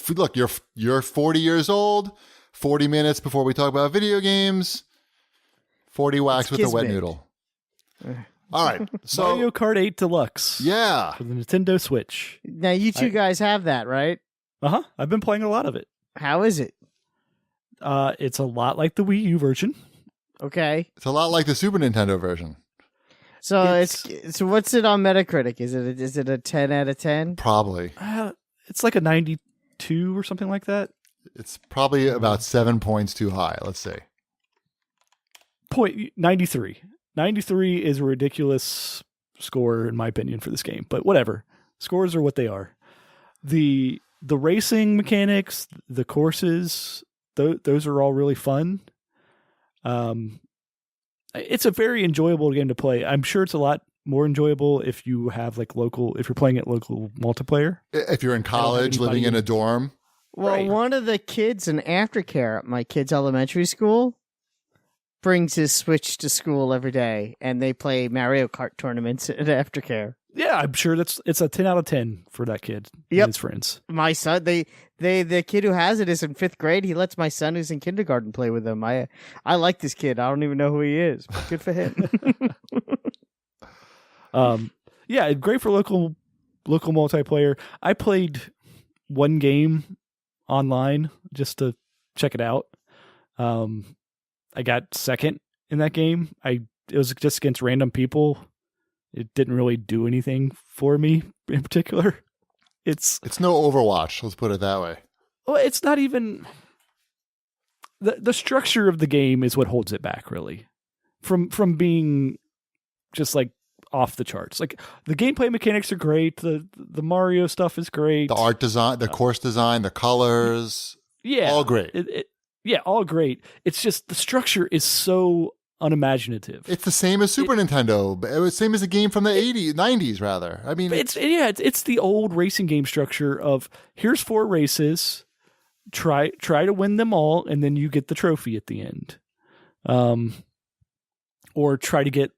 Look, you're 40 years old. 40 minutes before we talk about video games. 40 whacks with a wet noodle. All right. So Mario Kart 8 Deluxe. Yeah. For the Nintendo Switch. Now, you two guys have that, right? Uh-huh. I've been playing a lot of it. How is it? It's a lot like the Wii U version. Okay. It's a lot like the Super Nintendo version. So so what's it on Metacritic? Is it a 10 out of 10? Probably. It's like a 92 or something like that. It's probably about 7 points too high. Let's see. 93. 93 is a ridiculous score in my opinion for this game, but whatever. Scores are what they are. The racing mechanics, the courses, those are all really fun. It's a very enjoyable game to play. I'm sure it's a lot more enjoyable if you have if you're playing it local multiplayer. If you're in college, living in a dorm. Well, Right. one of the kids in aftercare at my kid's elementary school brings his Switch to school every day, and they play Mario Kart tournaments at aftercare. Yeah, I'm sure it's a 10 out of 10 for that kid Yep. and his friends. My son, the kid who has it is in 5th grade. He lets my son who's in kindergarten play with him. I like this kid. I don't even know who he is. But good for him. Yeah, great for local multiplayer. I played one game online just to check it out. I got second in that game. It was just against random people. It didn't really do anything for me in particular. It's no Overwatch. Let's put it that way. well, it's not even the structure of the game is what holds it back really from being just like off the charts. Like the gameplay mechanics are great. The Mario stuff is great. The art design, the course design, the colors. Yeah, all great. Yeah, all great. It's just the structure is so unimaginative. It's the same as Super Nintendo. It was same as a game from the 80s, 90s rather. I mean, it's the old racing game structure of here's 4 races, try to win them all, and then you get the trophy at the end. Or try to get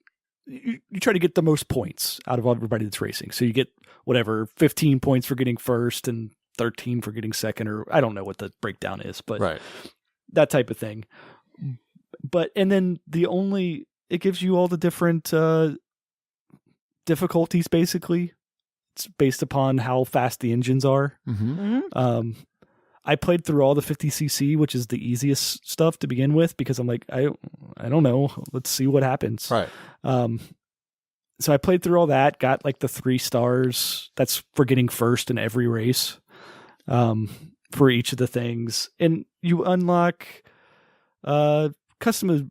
the most points out of everybody that's racing. So you get whatever 15 points for getting first and 13 for getting second, or I don't know what the breakdown is, but right. That type of thing. And then it gives you all the different difficulties basically. It's based upon how fast the engines are. Mm-hmm. I played through all the 50cc, which is the easiest stuff to begin with, because I'm like, I don't know. Let's see what happens. Right. So I played through all that, got like the 3 stars. That's for getting first in every race. For each of the things, and you unlock customizable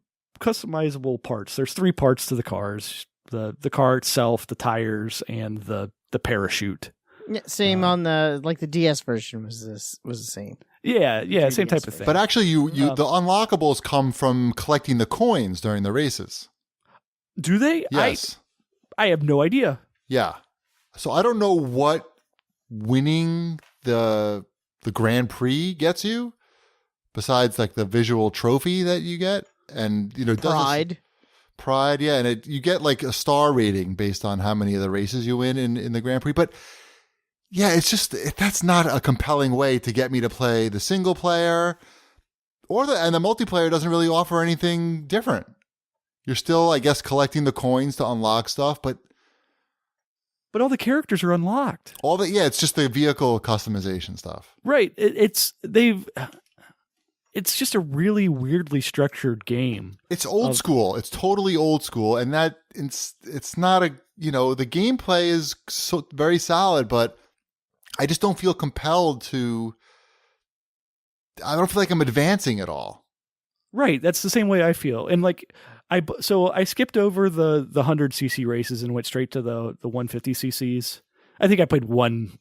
parts. There's 3 parts to the cars: the car itself, the tires, and the parachute. Yeah, same on the DS version was the same. Yeah, same type of thing. But actually, the unlockables come from collecting the coins during the races. Do they? Yes. I have no idea. Yeah. So I don't know what winning the Grand Prix gets you, besides like the visual trophy that you get, and pride, yeah, and you get like a star rating based on how many of the races you win in the Grand Prix. But yeah, it's just that's not a compelling way to get me to play the single player, and the multiplayer doesn't really offer anything different. You're still, I guess, collecting the coins to unlock stuff, but all the characters are unlocked. it's just the vehicle customization stuff. Right. it's just a really weirdly structured game. It's old school. It's totally old school, and that it's not a the gameplay is so very solid, but I just don't feel compelled to. I don't feel like I'm advancing at all. Right, that's the same way I feel, and like I skipped over the 100cc races and went straight to the 150cc's. I think I played one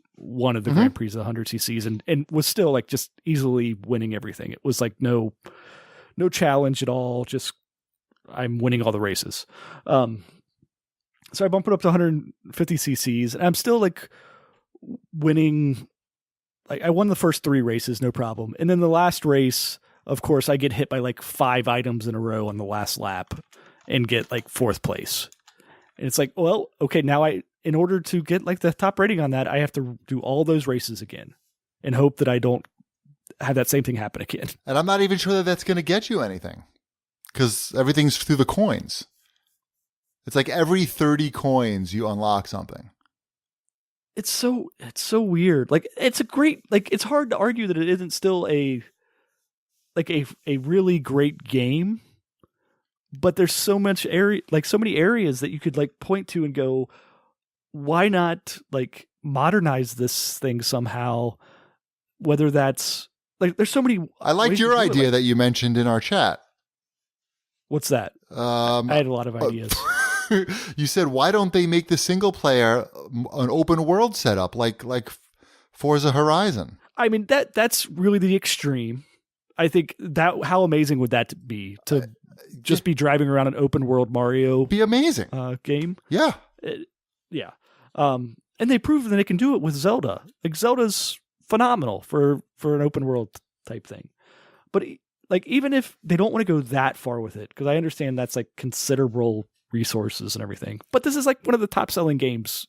of the Grand Prix of the 100cc's and was still like just easily winning everything. It was like no challenge at all. Just I'm winning all the races. So I bump it up to 150cc's and I'm still like winning. Like I won the first 3 races, no problem. And then the last race, of course, I get hit by like 5 items in a row on the last lap and get like 4th place. And it's like, well, okay, now in order to get like the top rating on that, I have to do all those races again and hope that I don't have that same thing happen again. And I'm not even sure that that's going to get you anything because everything's through the coins. It's like every 30 coins you unlock something. It's so weird. Like it's a great, like it's hard to argue that it isn't still a really great game, but there's so much area, like so many areas that you could like point to and go, why not like modernize this thing somehow? Whether that's like, there's so many. I liked your idea that you mentioned in our chat. What's that? I had a lot of ideas. You said, why don't they make the single player an open world setup like Forza Horizon? I mean, that's really the extreme. I think that how amazing would that be to just be driving around an open world Mario? Be amazing game. Yeah, yeah. And they proved that they can do it with Zelda. Like Zelda's phenomenal for an open world type thing. But like even if they don't want to go that far with it, because I understand that's like considerable resources and everything. But this is like one of the top selling games.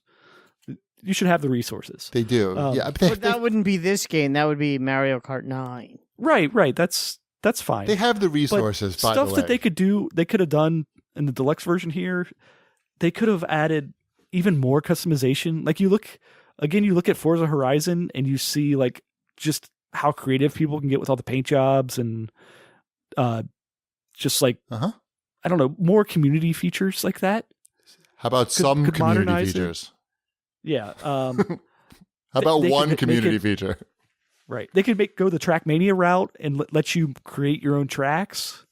You should have the resources. They do. Yeah, but that wouldn't be this game. That would be Mario Kart 9. Right. That's fine. They have the resources. But stuff that they could do, they could have done in the deluxe version here. They could have added even more customization. Like you look at Forza Horizon and you see like just how creative people can get with all the paint jobs and just like I don't know, more community features like that. How about some community features? Yeah. How about one community feature? Right. They could go the Trackmania route and let you create your own tracks.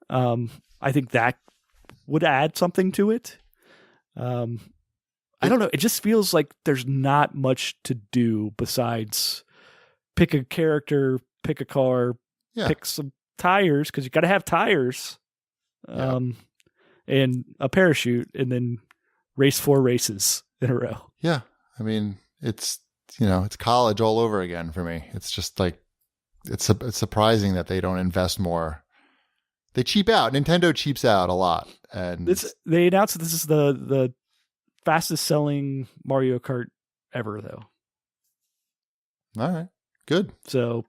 I think that would add something to it. I don't know. It just feels like there's not much to do besides pick a character, pick a car, pick some tires, because you got to have tires, and a parachute, and then race 4 races in a row. Yeah. I mean, it's college all over again for me. It's just like, it's surprising that they don't invest more. They cheap out. Nintendo cheaps out a lot. And they announced that this is the fastest selling Mario Kart ever, though. All right. Good. So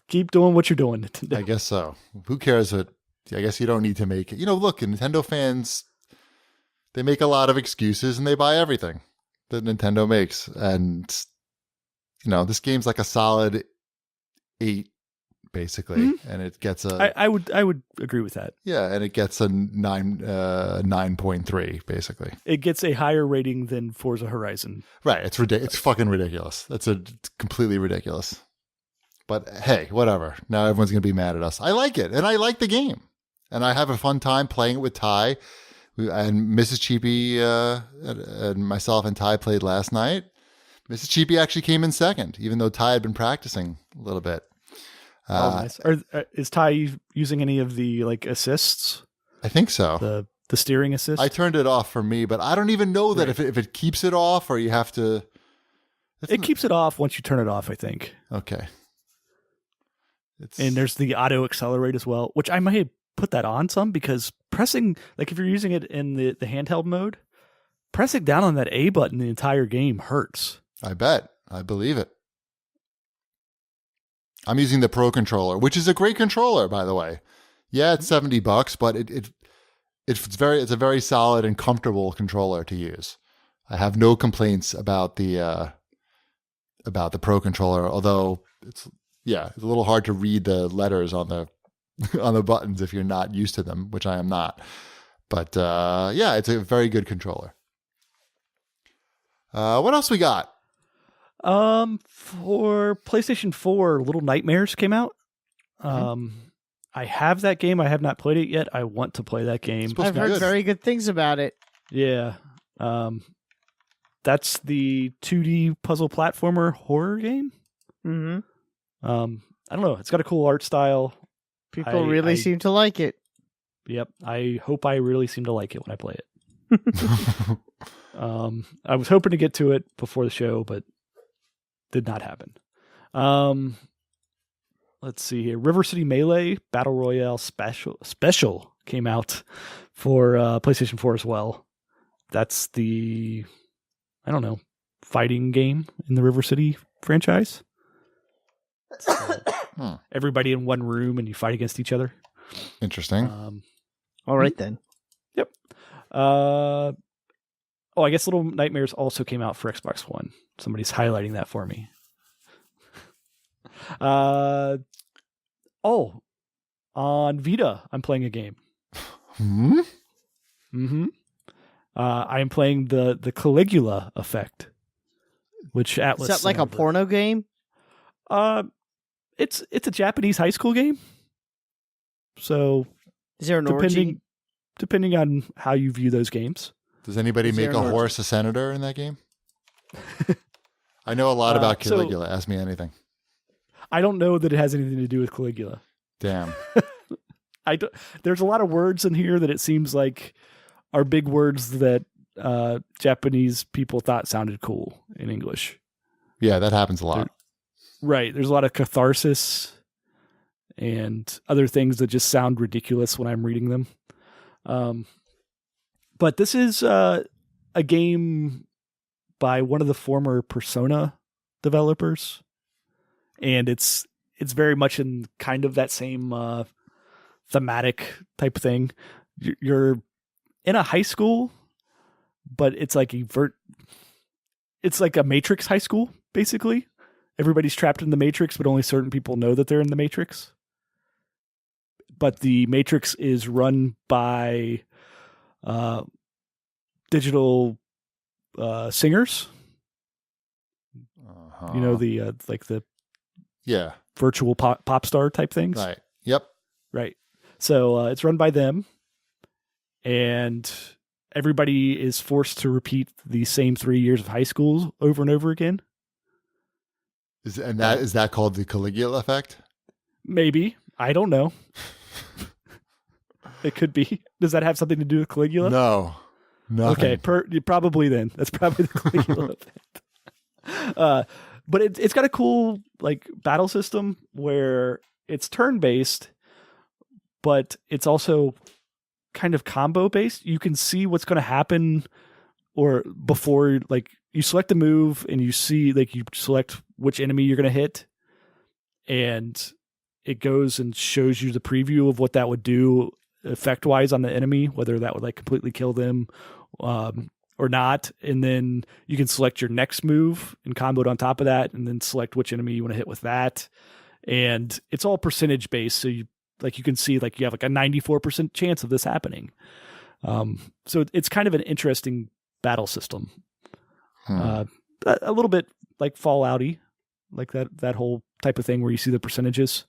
keep doing what you're doing, Nintendo. I guess so. Who cares I guess you don't need to make it. Look, Nintendo fans, they make a lot of excuses and they buy everything that Nintendo makes. And, this game's like a solid 8, basically. Mm-hmm. And it gets I would agree with that. Yeah, and it gets a 9.3, basically. It gets a higher rating than Forza Horizon. Right. It's ridiculous. It's fucking ridiculous. It's completely ridiculous. But hey, whatever. Now everyone's going to be mad at us. I like it, and I like the game. And I have a fun time playing it with Ty. And Mrs. Cheapy and myself and Ty played last night. Mrs. Cheapy actually came in second, even though Ty had been practicing a little bit. Nice. Is Ty using any of the like assists? I think so. The steering assist? I turned it off for me, but I don't even know that if it keeps it off or you have to... It keeps it off once you turn it off, I think. Okay. And there's the auto accelerate as well, which I might have put that on some because pressing, like if you're using it in the handheld mode, pressing down on that A button the entire game hurts. I bet. I believe it. I'm using the Pro controller, which is a great controller, by the way. Yeah, it's $70, but it's a very solid and comfortable controller to use. I have no complaints about the Pro controller, although it's yeah, it's a little hard to read the letters on the on the buttons if you're not used to them, which I am not. But yeah, it's a very good controller. What else we got? For PlayStation 4, Little Nightmares came out. I have that game. I have not played it yet. I want to play that game. Supposed to I've be heard good. very good things about it. Yeah. That's the 2D puzzle platformer horror game. Hmm. I don't know. It's got a cool art style. People really seem to like it. Yep. I hope I really seem to like it when I play it. I was hoping to get to it before the show, but did not happen. Let's see here. River City Melee Battle Royale Special came out for PlayStation 4 as well. That's the, I don't know, fighting game in the River City franchise. Everybody in one room and you fight against each other. Interesting. All right, then. Yep. I guess Little Nightmares also came out for Xbox One. Somebody's highlighting that for me. On Vita, I'm playing a game. I am playing the Caligula effect, which Atlas. Is that like a porno game? It's a Japanese high school game. So Is there an orgy? depending on how you view those games. Does anybody Is make there a an horse a senator in that game? I know a lot about Caligula. Ask me anything. I don't know that it has anything to do with Caligula. Damn. There's a lot of words in here that it seems like are big words that Japanese people thought sounded cool in English. Yeah, that happens a lot. Right. There's a lot of catharsis and other things that just sound ridiculous when I'm reading them. But this is a game by one of the former Persona developers. And it's very much in kind of that same thematic type thing. You're in a high school, but it's like it's like a Matrix high school, basically. Everybody's trapped in the Matrix, but only certain people know that they're in the Matrix. But the Matrix is run by digital singers. Uh-huh. You know, the like the Yeah. virtual pop star type things. Right. Yep. Right. So it's run by them, and everybody is forced to repeat the same 3 years of high school over and over again. Is that called the Caligula effect? Maybe. I don't know. It could be. Does that have something to do with Caligula? No. Nothing. Okay. Probably then. That's probably the Caligula effect. But it's got a cool like battle system where it's turn based, but it's also kind of combo based. You can see what's going to happen, or before like you select a move and you see like you select which enemy you're going to hit, and it goes and shows you the preview of what that would do effect wise on the enemy, whether that would like completely kill them or not. And then you can select your next move and combo it on top of that, and then select which enemy you want to hit with that. And it's all percentage based. So you can see like you have like a 94% chance of this happening. So it's kind of an interesting battle system. A little bit like Fallout-y, like that whole type of thing where you see the percentages.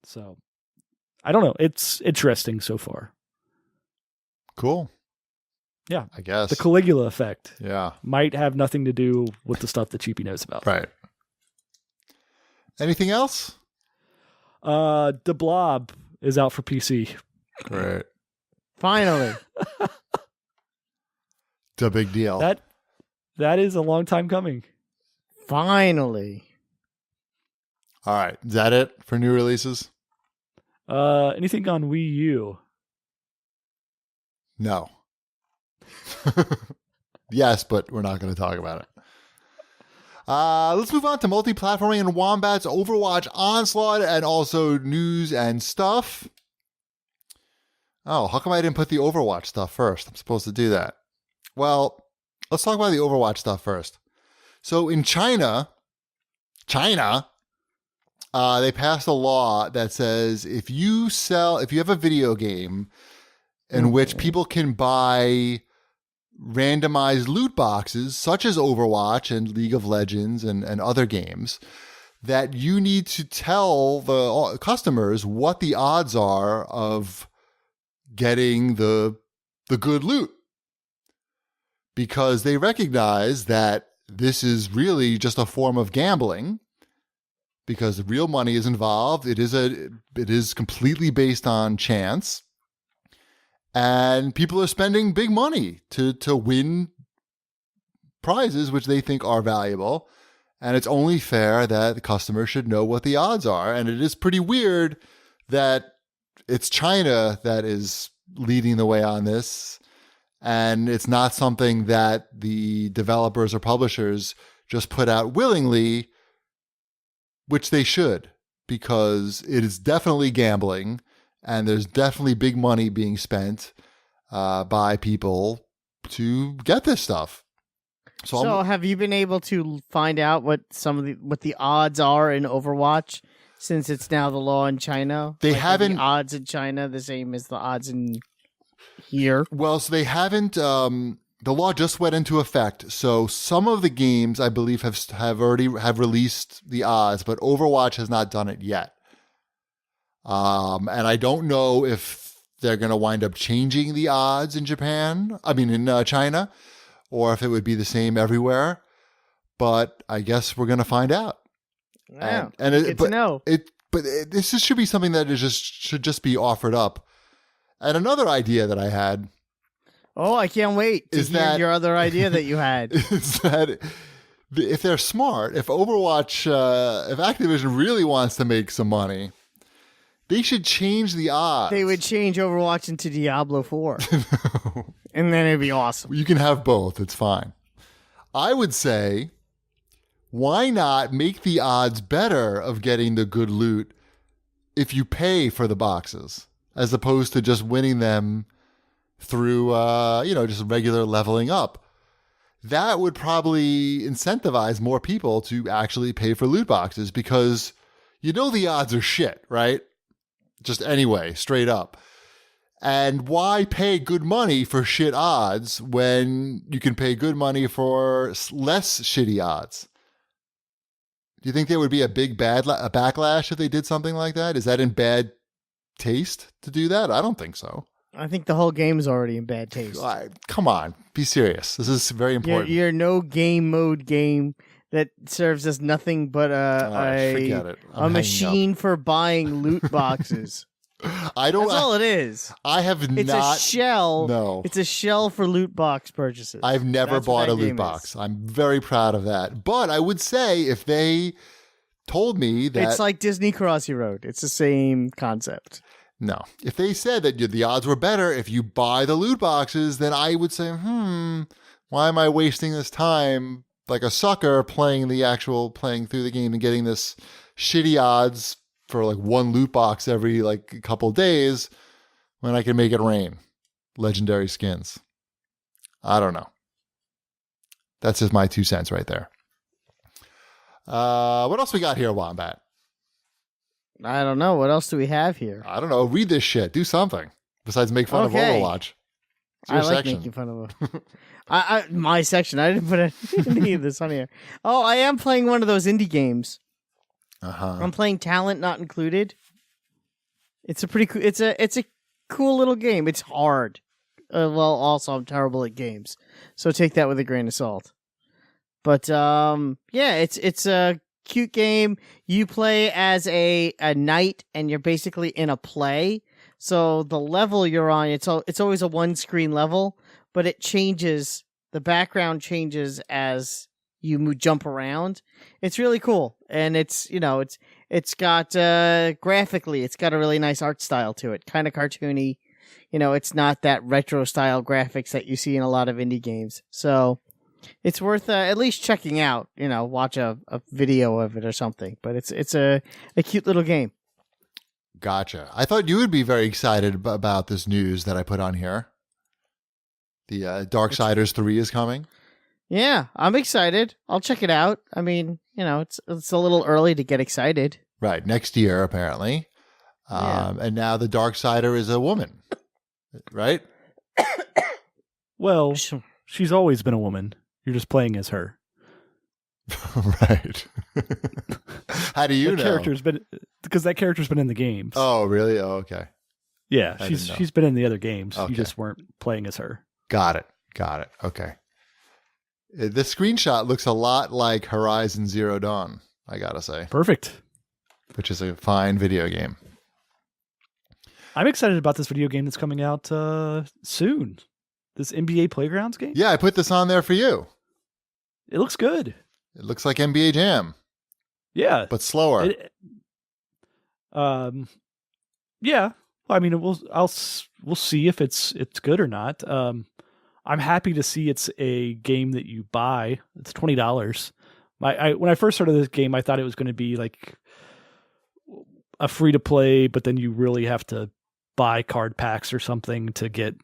So I don't know. It's interesting so far. Cool. Yeah. I guess. The Caligula effect. Yeah. Might have nothing to do with the stuff that Cheapy knows about. Right. Anything else? The Blob is out for PC. Great. Finally. It's a big deal. That is a long time coming. Finally. All right. Is that it for new releases? Anything on Wii U? No. Yes, but we're not going to talk about it. Let's move on to multi-platforming and Wombat's Overwatch Onslaught, and also news and stuff. Oh, how come I didn't put the Overwatch stuff first? I'm supposed to do that. Well, let's talk about the Overwatch stuff first. So in China, They passed a law that says if you have a video game in which people can buy randomized loot boxes, such as Overwatch and League of Legends and other games, that you need to tell the customers what the odds are of getting the good loot. Because they recognize that this is really just a form of gambling, because real money is involved. It is completely based on chance. And people are spending big money to win prizes which they think are valuable. And it's only fair that the customer should know what the odds are. And it is pretty weird that it's China that is leading the way on this. And it's not something that the developers or publishers just put out willingly, which they should, because it is definitely gambling. And there's definitely big money being spent by people to get this stuff. So have you been able to find out what the odds are in Overwatch, since it's now the law in China? They like, haven't. Are the odds in China the same as the odds in here? Well, so they haven't. The law just went into effect. So some of the games, I believe, have already released the odds, but Overwatch has not done it yet. And I don't know if they're going to wind up changing the odds in China, or if it would be the same everywhere. But I guess we're going to find out. Wow, good to know. This should be something that should just be offered up. And another idea that I had. Oh, I can't wait to hear your other idea that you had. Is that if they're smart, if Overwatch, if Activision really wants to make some money, they should change the odds. They would change Overwatch into Diablo 4. No. And then it'd be awesome. You can have both. It's fine. I would say, why not make the odds better of getting the good loot if you pay for the boxes, as opposed to just winning them through, just regular leveling up? That would probably incentivize more people to actually pay for loot boxes, because the odds are shit, right? Just anyway, straight up. And why pay good money for shit odds when you can pay good money for less shitty odds? Do you think there would be a big backlash if they did something like that? Is that in bad taste to do that? I don't think so. I think the whole game is already in bad taste. Come on, be serious. This is very important. You're no game mode game that serves as nothing but forget it. a machine for buying loot boxes. That's all it is. I have It's not. a shell. No. It's a shell for loot box purchases. I've never bought a loot box. I'm very proud of that. But I would say if they told me that. It's like Disney Crossy Road. It's the same concept. No. If they said that the odds were better if you buy the loot boxes, then I would say, why am I wasting this time like a sucker playing through the game and getting this shitty odds for like one loot box every like a couple days when I can make it rain? Legendary skins. I don't know. That's just my 2 cents right there. What else we got here, Wombat? I don't know. What else do we have here? I don't know. Read this shit. Do something besides make fun of Overwatch. It's your I like section. making fun of it. My section. I didn't put any of this on here. Oh, I am playing one of those indie games. I'm playing Talent Not Included. It's a pretty cool. It's a cool little game. It's hard. Also I'm terrible at games, so take that with a grain of salt. But it's a cute game. You play as a knight, and you're basically in a play. So the level you're on, it's always a one screen level, but it changes. The background changes as you jump around. It's really cool, and it's got graphically, it's got a really nice art style to it, kind of cartoony. It's not that retro style graphics that you see in a lot of indie games. So it's worth at least checking out. Watch a video of it or something. But it's a cute little game. Gotcha. I thought you would be very excited about this news that I put on here. The Darksiders 3 is coming. Yeah, I'm excited. I'll check it out. I mean, it's a little early to get excited, Right. Next year, apparently. And now the Darksider is a woman. Right? Well, she's always been a woman. You're just playing as her. Right. How do you know? Because that character's been in the games. Oh, really? Oh, okay. Yeah, I didn't know. she's been in the other games. Okay. You just weren't playing as her. Got it. Okay. The screenshot looks a lot like Horizon Zero Dawn, I gotta say. Perfect. Which is a fine video game. I'm excited about this video game that's coming out soon. This NBA Playgrounds game. Yeah, I put this on there for you. It looks good. It looks like NBA Jam. Yeah, But slower. Yeah. I mean, we'll see if it's good or not. I'm happy to see it's a game that you buy. It's $20. When I first started this game, I thought it was going to be like a free to play, but then you really have to buy card packs or something to get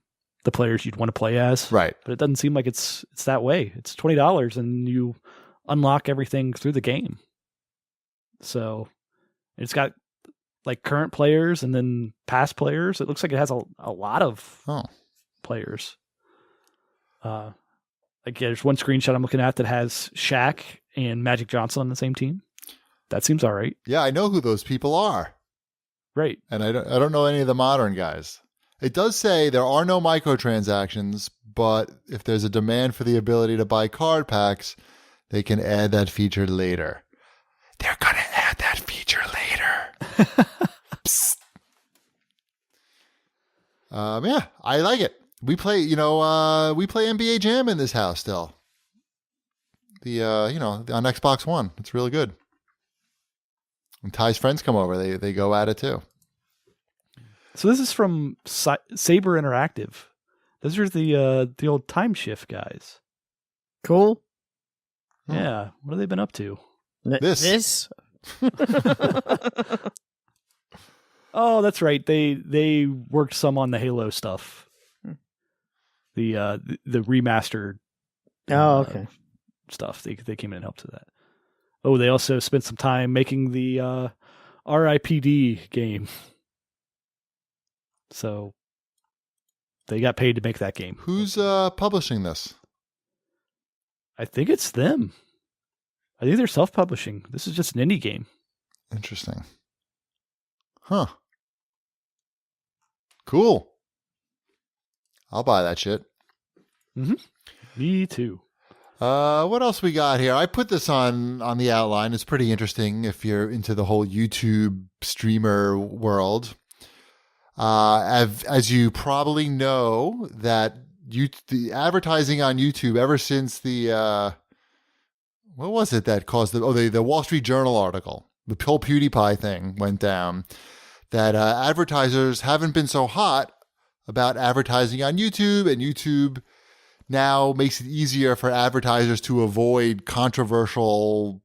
the players you'd want to play as. Right. But it doesn't seem like it's that way. It's $20 and you unlock everything through the game. So it's got like current players and then past players. It looks like it has a lot of players. Like there's one screenshot I'm looking at that has Shaq and Magic Johnson on the same team. That seems all right. Yeah, I know who those people are. Right. And I don't know any of the modern guys. It does say there are no microtransactions, but if there's a demand for the ability to buy card packs, they can add that feature later. They're going to add that feature later. Psst. Yeah, I like it. We play NBA Jam in this house still. On Xbox One. It's really good. When Ty's friends come over, they go at it too. So this is from Saber Interactive. Those are the old Time Shift guys. Cool. Yeah. What have they been up to? This? Oh, that's right. They worked some on the Halo stuff. The remastered. Oh, okay. Stuff. They came in and helped with that. Oh, they also spent some time making the RIPD game. So they got paid to make that game. Who's publishing this? I think it's them. I think they're self-publishing. This is just an indie game. Interesting. Huh. Cool. I'll buy that shit. Mm-hmm. Me too. What else we got here? I put this on the outline. It's pretty interesting if you're into the whole YouTube streamer world. As you probably know, that the advertising on YouTube ever since the what was it that caused the Wall Street Journal article, the whole PewDiePie thing went down, that advertisers haven't been so hot about advertising on YouTube, and YouTube now makes it easier for advertisers to avoid controversial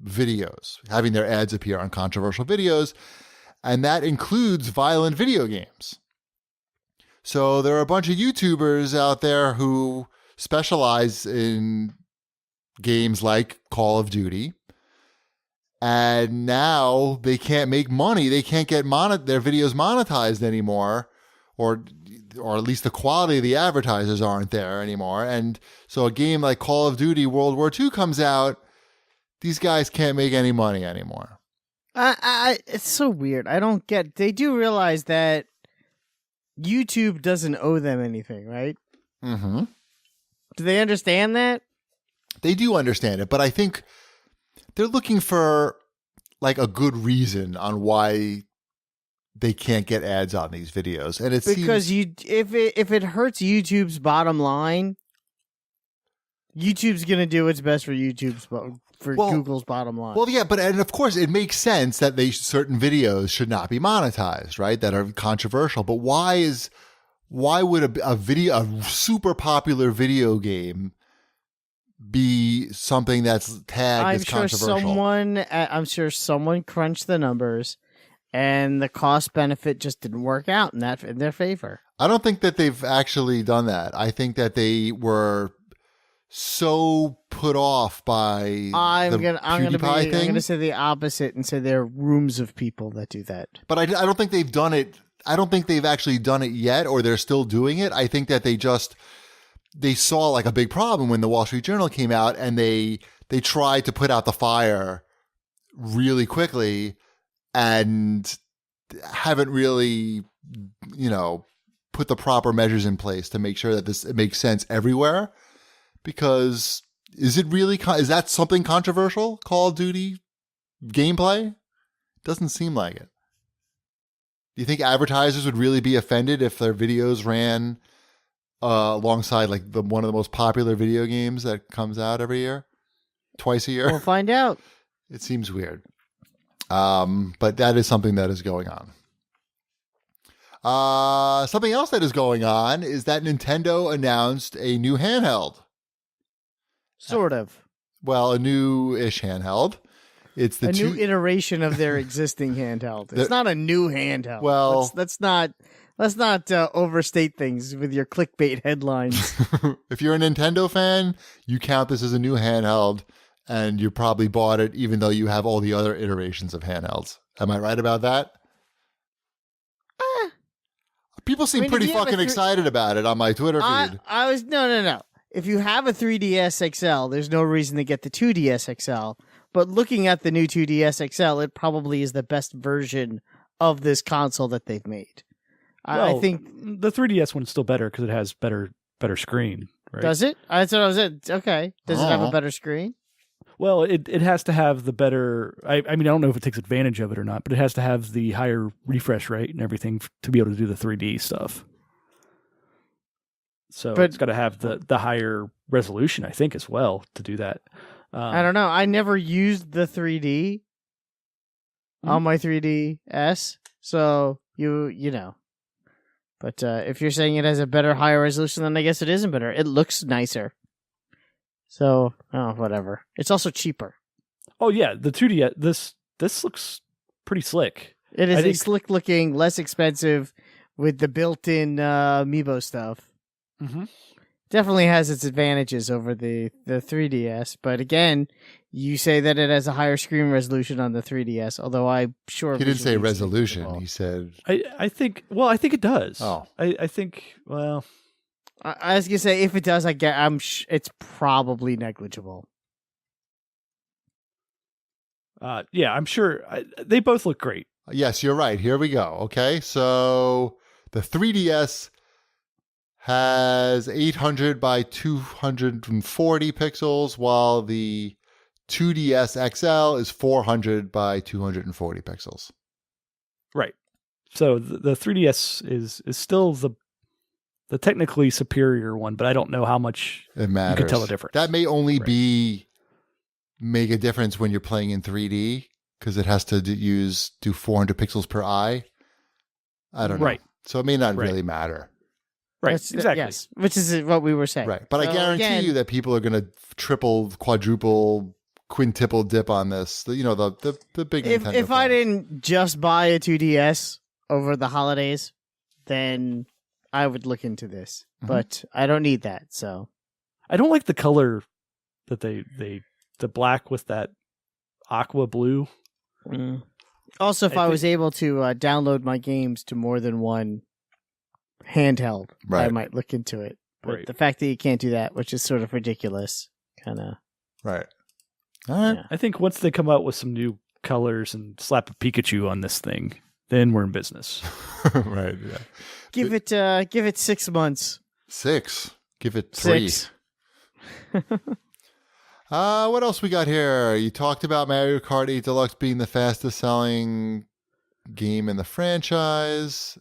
videos, having their ads appear on controversial videos. And that includes violent video games. So there are a bunch of YouTubers out there who specialize in games like Call of Duty. And now they can't make money. They can't get their videos monetized anymore, or at least the quality of the advertisers aren't there anymore. And so a game like Call of Duty World War II comes out, these guys can't make any money anymore. It's so weird. I don't get. They do realize that YouTube doesn't owe them anything, right? Mm-hmm. Do they understand that? They do understand it, but I think they're looking for like a good reason on why they can't get ads on these videos, and it's because if it hurts YouTube's bottom line, YouTube's gonna do what's best for Google's bottom line. Well, yeah, and of course it makes sense that certain videos should not be monetized, right? That are controversial. But why would a super popular video game be something that's tagged as controversial? I'm sure someone crunched the numbers, and the cost benefit just didn't work out in their favor. I don't think that they've actually done that. I think that they were so put off by I'm the gonna PewDiePie thing. say the opposite and say there are rooms of people that do that. But I don't think they've done it. I don't think they've actually done it yet, or they're still doing it. I think that they saw like a big problem when the Wall Street Journal came out, and they tried to put out the fire really quickly and haven't really, put the proper measures in place to make sure that it makes sense everywhere. Because is that something controversial? Call of Duty gameplay? Doesn't seem like it. Do you think advertisers would really be offended if their videos ran alongside like one of the most popular video games that comes out every year, twice a year? We'll find out. It seems weird. But that is something that is going on. Something else that is going on is that Nintendo announced a new handheld. Sort of. Well, a new-ish handheld. It's the new iteration of their existing handheld. It's not a new handheld. Well, let's not overstate things with your clickbait headlines. If you're a Nintendo fan, you count this as a new handheld, and you probably bought it even though you have all the other iterations of handhelds. Am I right about that? People seem pretty fucking excited about it on my Twitter feed. No. If you have a 3DS XL, there's no reason to get the 2DS XL. But looking at the new 2DS XL, it probably is the best version of this console that they've made. I think the 3DS one's still better because it has better screen. Right? Does it? That's what I was at. Okay. Does it have a better screen? Well, it has to have the better. I mean, I don't know if it takes advantage of it or not, but it has to have the higher refresh rate and everything to be able to do the 3D stuff. So it's got to have the higher resolution, I think, as well to do that. I don't know. I never used the 3D on my 3DS, so you know. But if you're saying it has a better, higher resolution, then I guess it isn't better. It looks nicer. So, whatever. It's also cheaper. Oh yeah, the 2D. This looks pretty slick. It is slick looking, less expensive, with the built-in Amiibo stuff. Mm-hmm. Definitely has its advantages over the 3DS, but again, you say that it has a higher screen resolution on the 3DS, although I'm sure... He didn't say resolution, he said... I think it does. Oh. I think, well... I was going to say, if it does, it's probably negligible. Yeah, I'm sure. They both look great. Yes, you're right. Here we go. Okay, so the 3DS... has 800 by 240 pixels, while the 2DS XL is 400 by 240 pixels. Right. So the 3DS is still the technically superior one, but I don't know how much it matters. You can tell the difference. That may only make a difference when you're playing in 3D, because it has to do 400 pixels per eye. I don't know. Right. So it may not really matter. Right, exactly. Yes, which is what we were saying. Right, but I guarantee you that people are going to triple, quadruple, quintuple dip on this. The big Nintendo If I fans. didn't just buy a 2DS over the holidays, then I would look into this. Mm-hmm. But I don't need that, so... I don't like the color that the black with that aqua blue. Mm. Also, if I was able to download my games to more than one handheld, I might look into it. But the fact that you can't do that, which is sort of ridiculous, kind of... Right. All right. Yeah. I think once they come out with some new colors and slap a Pikachu on this thing, then we're in business. Right, yeah. Give it 6 months. 6. Give it 3. 6. What else we got here? You talked about Mario Kart 8 Deluxe being the fastest selling game in the franchise.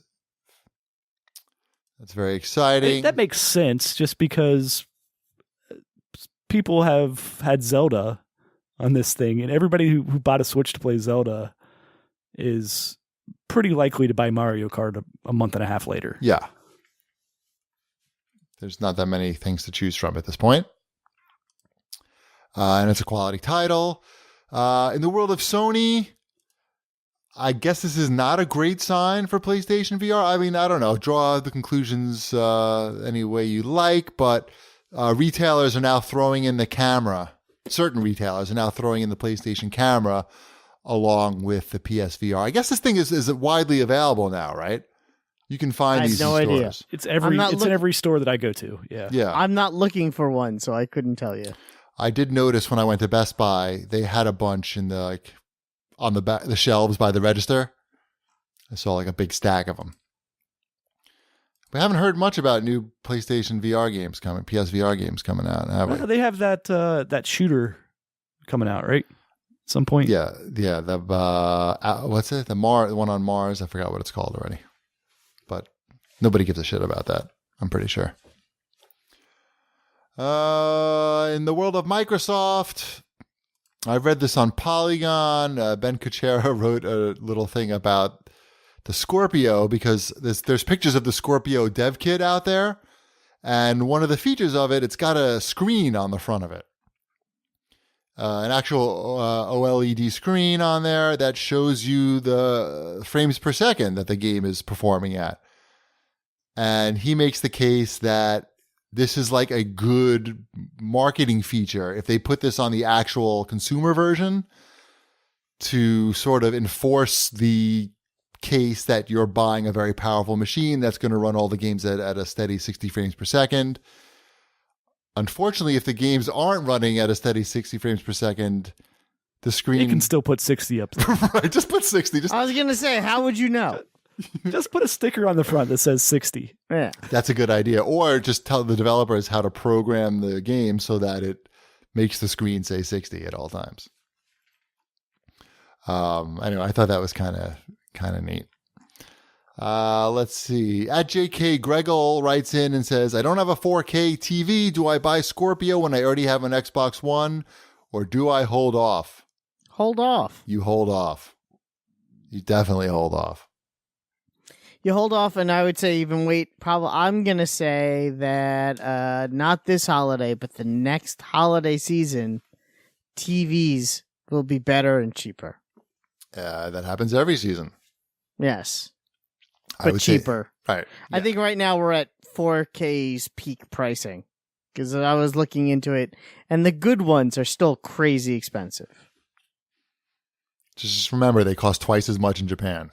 That's very exciting. That makes sense, just because people have had Zelda on this thing, and everybody who bought a Switch to play Zelda is pretty likely to buy Mario Kart a month and a half later. Yeah. There's not that many things to choose from at this point. And it's a quality title. In the world of Sony, I guess this is not a great sign for PlayStation VR. I mean, I don't know. Draw the conclusions any way you like, but retailers are now throwing in the camera. Certain retailers are now throwing in the PlayStation camera along with the PSVR. I guess this thing is widely available now, right? You can find these in stores. It's in every store that I go to. Yeah. Yeah. I'm not looking for one, so I couldn't tell you. I did notice when I went to Best Buy, they had a bunch in the on the back, the shelves by the register. I saw like a big stack of them. We haven't heard much about new PlayStation VR games coming, PSVR games coming out, have we? They have that shooter coming out, right? At some point. Yeah. The what's it? The one on Mars. I forgot what it's called already. But nobody gives a shit about that, I'm pretty sure. In the world of Microsoft, I've read this on Polygon. Ben Kuchera wrote a little thing about the Scorpio because there's pictures of the Scorpio dev kit out there. And one of the features of it, it's got a screen on the front of it. An actual OLED screen on there that shows you the frames per second that the game is performing at. And he makes the case that this is like a good marketing feature if they put this on the actual consumer version to sort of enforce the case that you're buying a very powerful machine that's going to run all the games at a steady 60 frames per second. Unfortunately, if the games aren't running at a steady 60 frames per second, the screen... You can still put 60 up there. Right, just put 60. I was going to say, how would you know? Just put a sticker on the front that says 60. Yeah. That's a good idea. Or just tell the developers how to program the game so that it makes the screen say 60 at all times. Anyway, I thought that was kind of neat. Let's see. At JK Gregel writes in and says, I don't have a 4K TV. Do I buy Scorpio when I already have an Xbox One? Or do I hold off? Hold off. You hold off. You definitely hold off. You hold off, and I would say even wait. Probably, I'm going to say that not this holiday, but the next holiday season, TVs will be better and cheaper. That happens every season. Yes. I But would cheaper. Say, right. I think right now we're at 4K's peak pricing because I was looking into it, and the good ones are still crazy expensive. Just remember, they cost twice as much in Japan.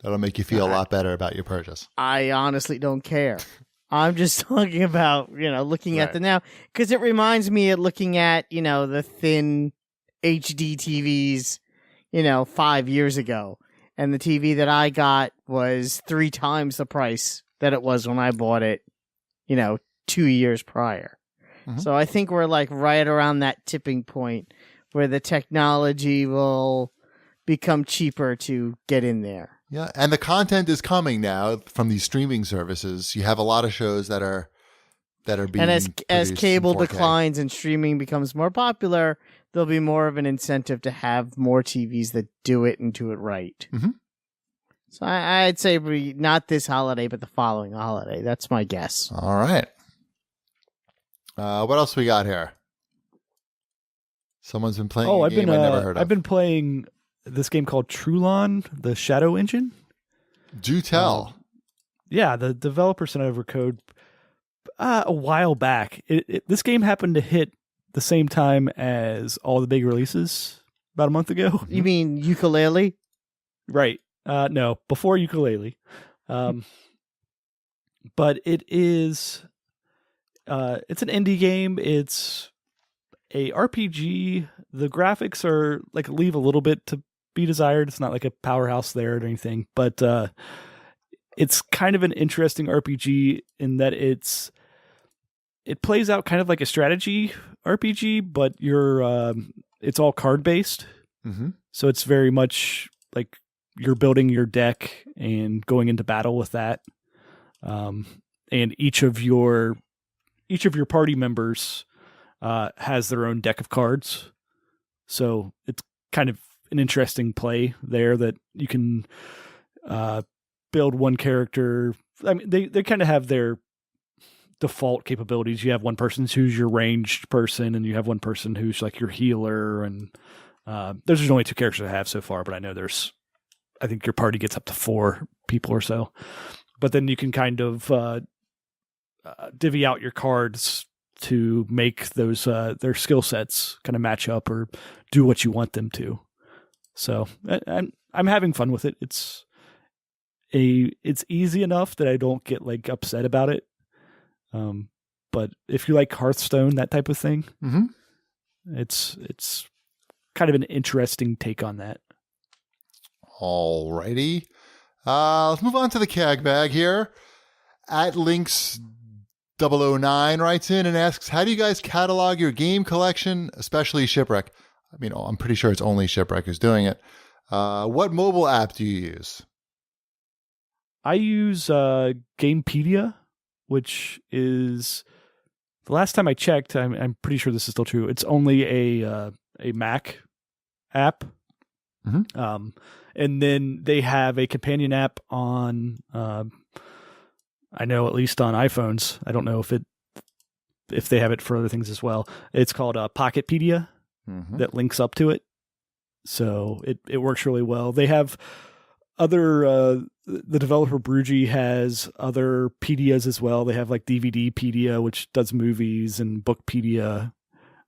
That'll make you feel a lot better about your purchase. I honestly don't care. I'm just talking about, looking at the now, because it reminds me of looking at, the thin HD TVs, 5 years ago. And the TV that I got was 3 times the price that it was when I bought it, 2 years prior. Mm-hmm. So I think we're like right around that tipping point where the technology will become cheaper to get in there. Yeah, and the content is coming now from these streaming services. You have a lot of shows that are being and as cable declines and streaming becomes more popular, there'll be more of an incentive to have more TVs that do it and do it right. Mm-hmm. So I'd say not this holiday, but the following holiday. That's my guess. All right. What else we got here? Someone's been playing a game I never heard of. I've been playing this game called Trulon, the Shadow Engine. Do tell. Yeah, the developer sent over code a while back. This game happened to hit the same time as all the big releases about a month ago. You mean Ukulele? Right. No, before Ukulele. But it is it's an indie game. It's a RPG. The graphics are leave a little bit to be desired. It's not like a powerhouse there or anything, but it's kind of an interesting RPG in that it plays out kind of like a strategy RPG, but it's all card based. Mm-hmm. So it's very much like you're building your deck and going into battle with that. And each of your party members has their own deck of cards. So it's kind of an interesting play there that you can build one character. I mean, they kind of have their default capabilities. You have one person who's your ranged person, and you have one person who's like your healer. And there's only 2 characters I have so far, but I know I think your party gets up to 4 people or so. But then you can kind of divvy out your cards to make those their skill sets kind of match up or do what you want them to. So I'm having fun with it. It's easy enough that I don't get like upset about it. But if you like Hearthstone, that type of thing, it's kind of an interesting take on that. Alrighty. Let's move on to the CAG bag here. At Links 009 writes in and asks, how do you guys catalog your game collection, especially Shipwreck? I mean, I'm pretty sure it's only Shipwreck who's doing it. What mobile app do you use? I use Gamepedia, which is, the last time I checked, I'm pretty sure this is still true. It's only a Mac app. And then they have a companion app on, I know at least on iPhones. I don't know if they have it for other things as well. It's called Pocketpedia that links up to it. So it works really well. They have other, the developer Brugy has other pedias as well. They have like DVDpedia, which does movies, and Bookpedia.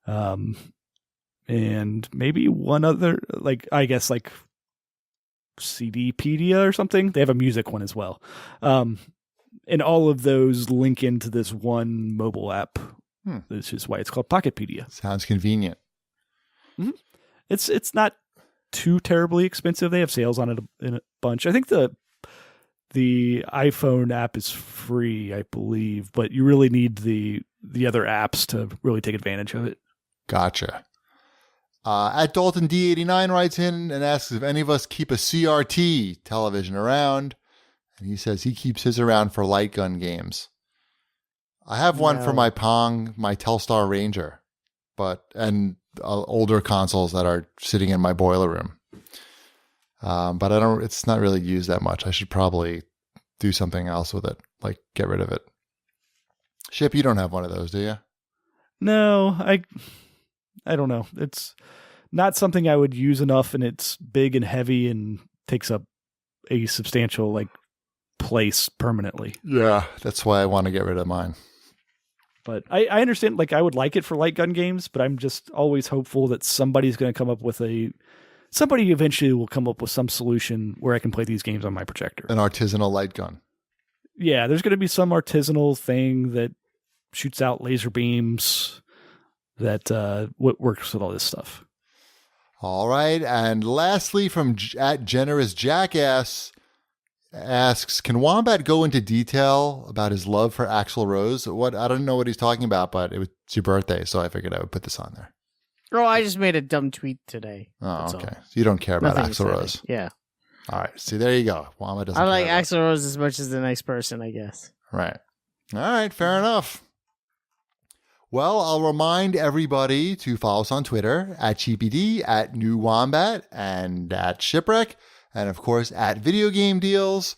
And maybe one other, like, I guess like CDpedia or something. They have a music one as well. And all of those link into this one mobile app, which is why it's called Pocketpedia. Sounds convenient. It's not too terribly expensive. They have sales on it in a bunch. I think the iPhone app is free, I believe, but you really need the other apps to really take advantage of it. Gotcha. At Dalton D89 writes in and asks if any of us keep a CRT television around. And he says he keeps his around for light gun games. I have one for my Pong, my Telstar Ranger, and older consoles that are sitting in my boiler room. But it's not really used that much. I should probably do something else with it, like get rid of it. Ship, you don't have one of those, do you? No, I don't know. It's not something I would use enough, and it's big and heavy and takes up a substantial place permanently. Yeah, that's why I want to get rid of mine. But I understand, I would like it for light gun games, but I'm just always hopeful that somebody's going to come up with somebody eventually will come up with some solution where I can play these games on my projector. An artisanal light gun. Yeah, there's going to be some artisanal thing that shoots out laser beams that works with all this stuff. All right. And lastly, from at Generous Jackass asks, can Wombat go into detail about his love for Axl Rose? I don't know what he's talking about, but it's your birthday, so I figured I would put this on there. Oh, I just made a dumb tweet today. Oh, okay. So you don't care about Axl Rose. Yeah. All right. See, there you go. Wombat doesn't I like care Axl Rose as much as the nice person, I guess. Right. All right. Fair enough. Well, I'll remind everybody to follow us on Twitter at CheapyD, at New Wombat, and at Shipwreck, and of course at Video Game Deals.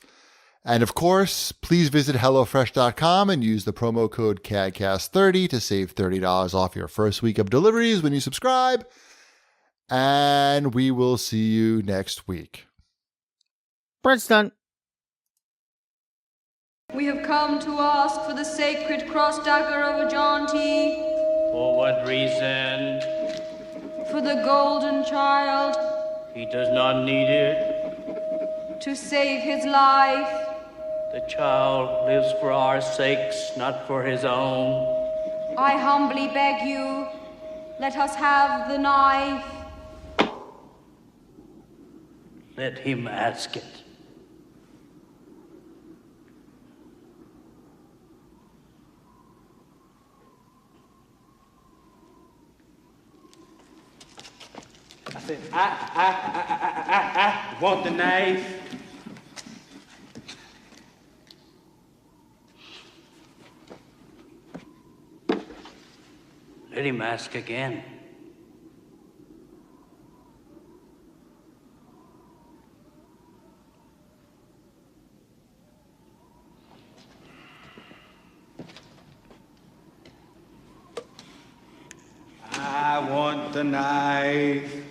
And of course, please visit HelloFresh.com and use the promo code CAGCast30 to save $30 off your first week of deliveries when you subscribe. And we will see you next week. Brett's done. We have come to ask for the sacred cross dagger of a Jaunty. For what reason? For the golden child. He does not need it. To save his life. The child lives for our sakes, not for his own. I humbly beg you, let us have the knife. Let him ask it. I said, I want the knife. Let him ask again. I want the knife.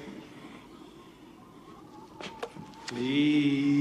Please.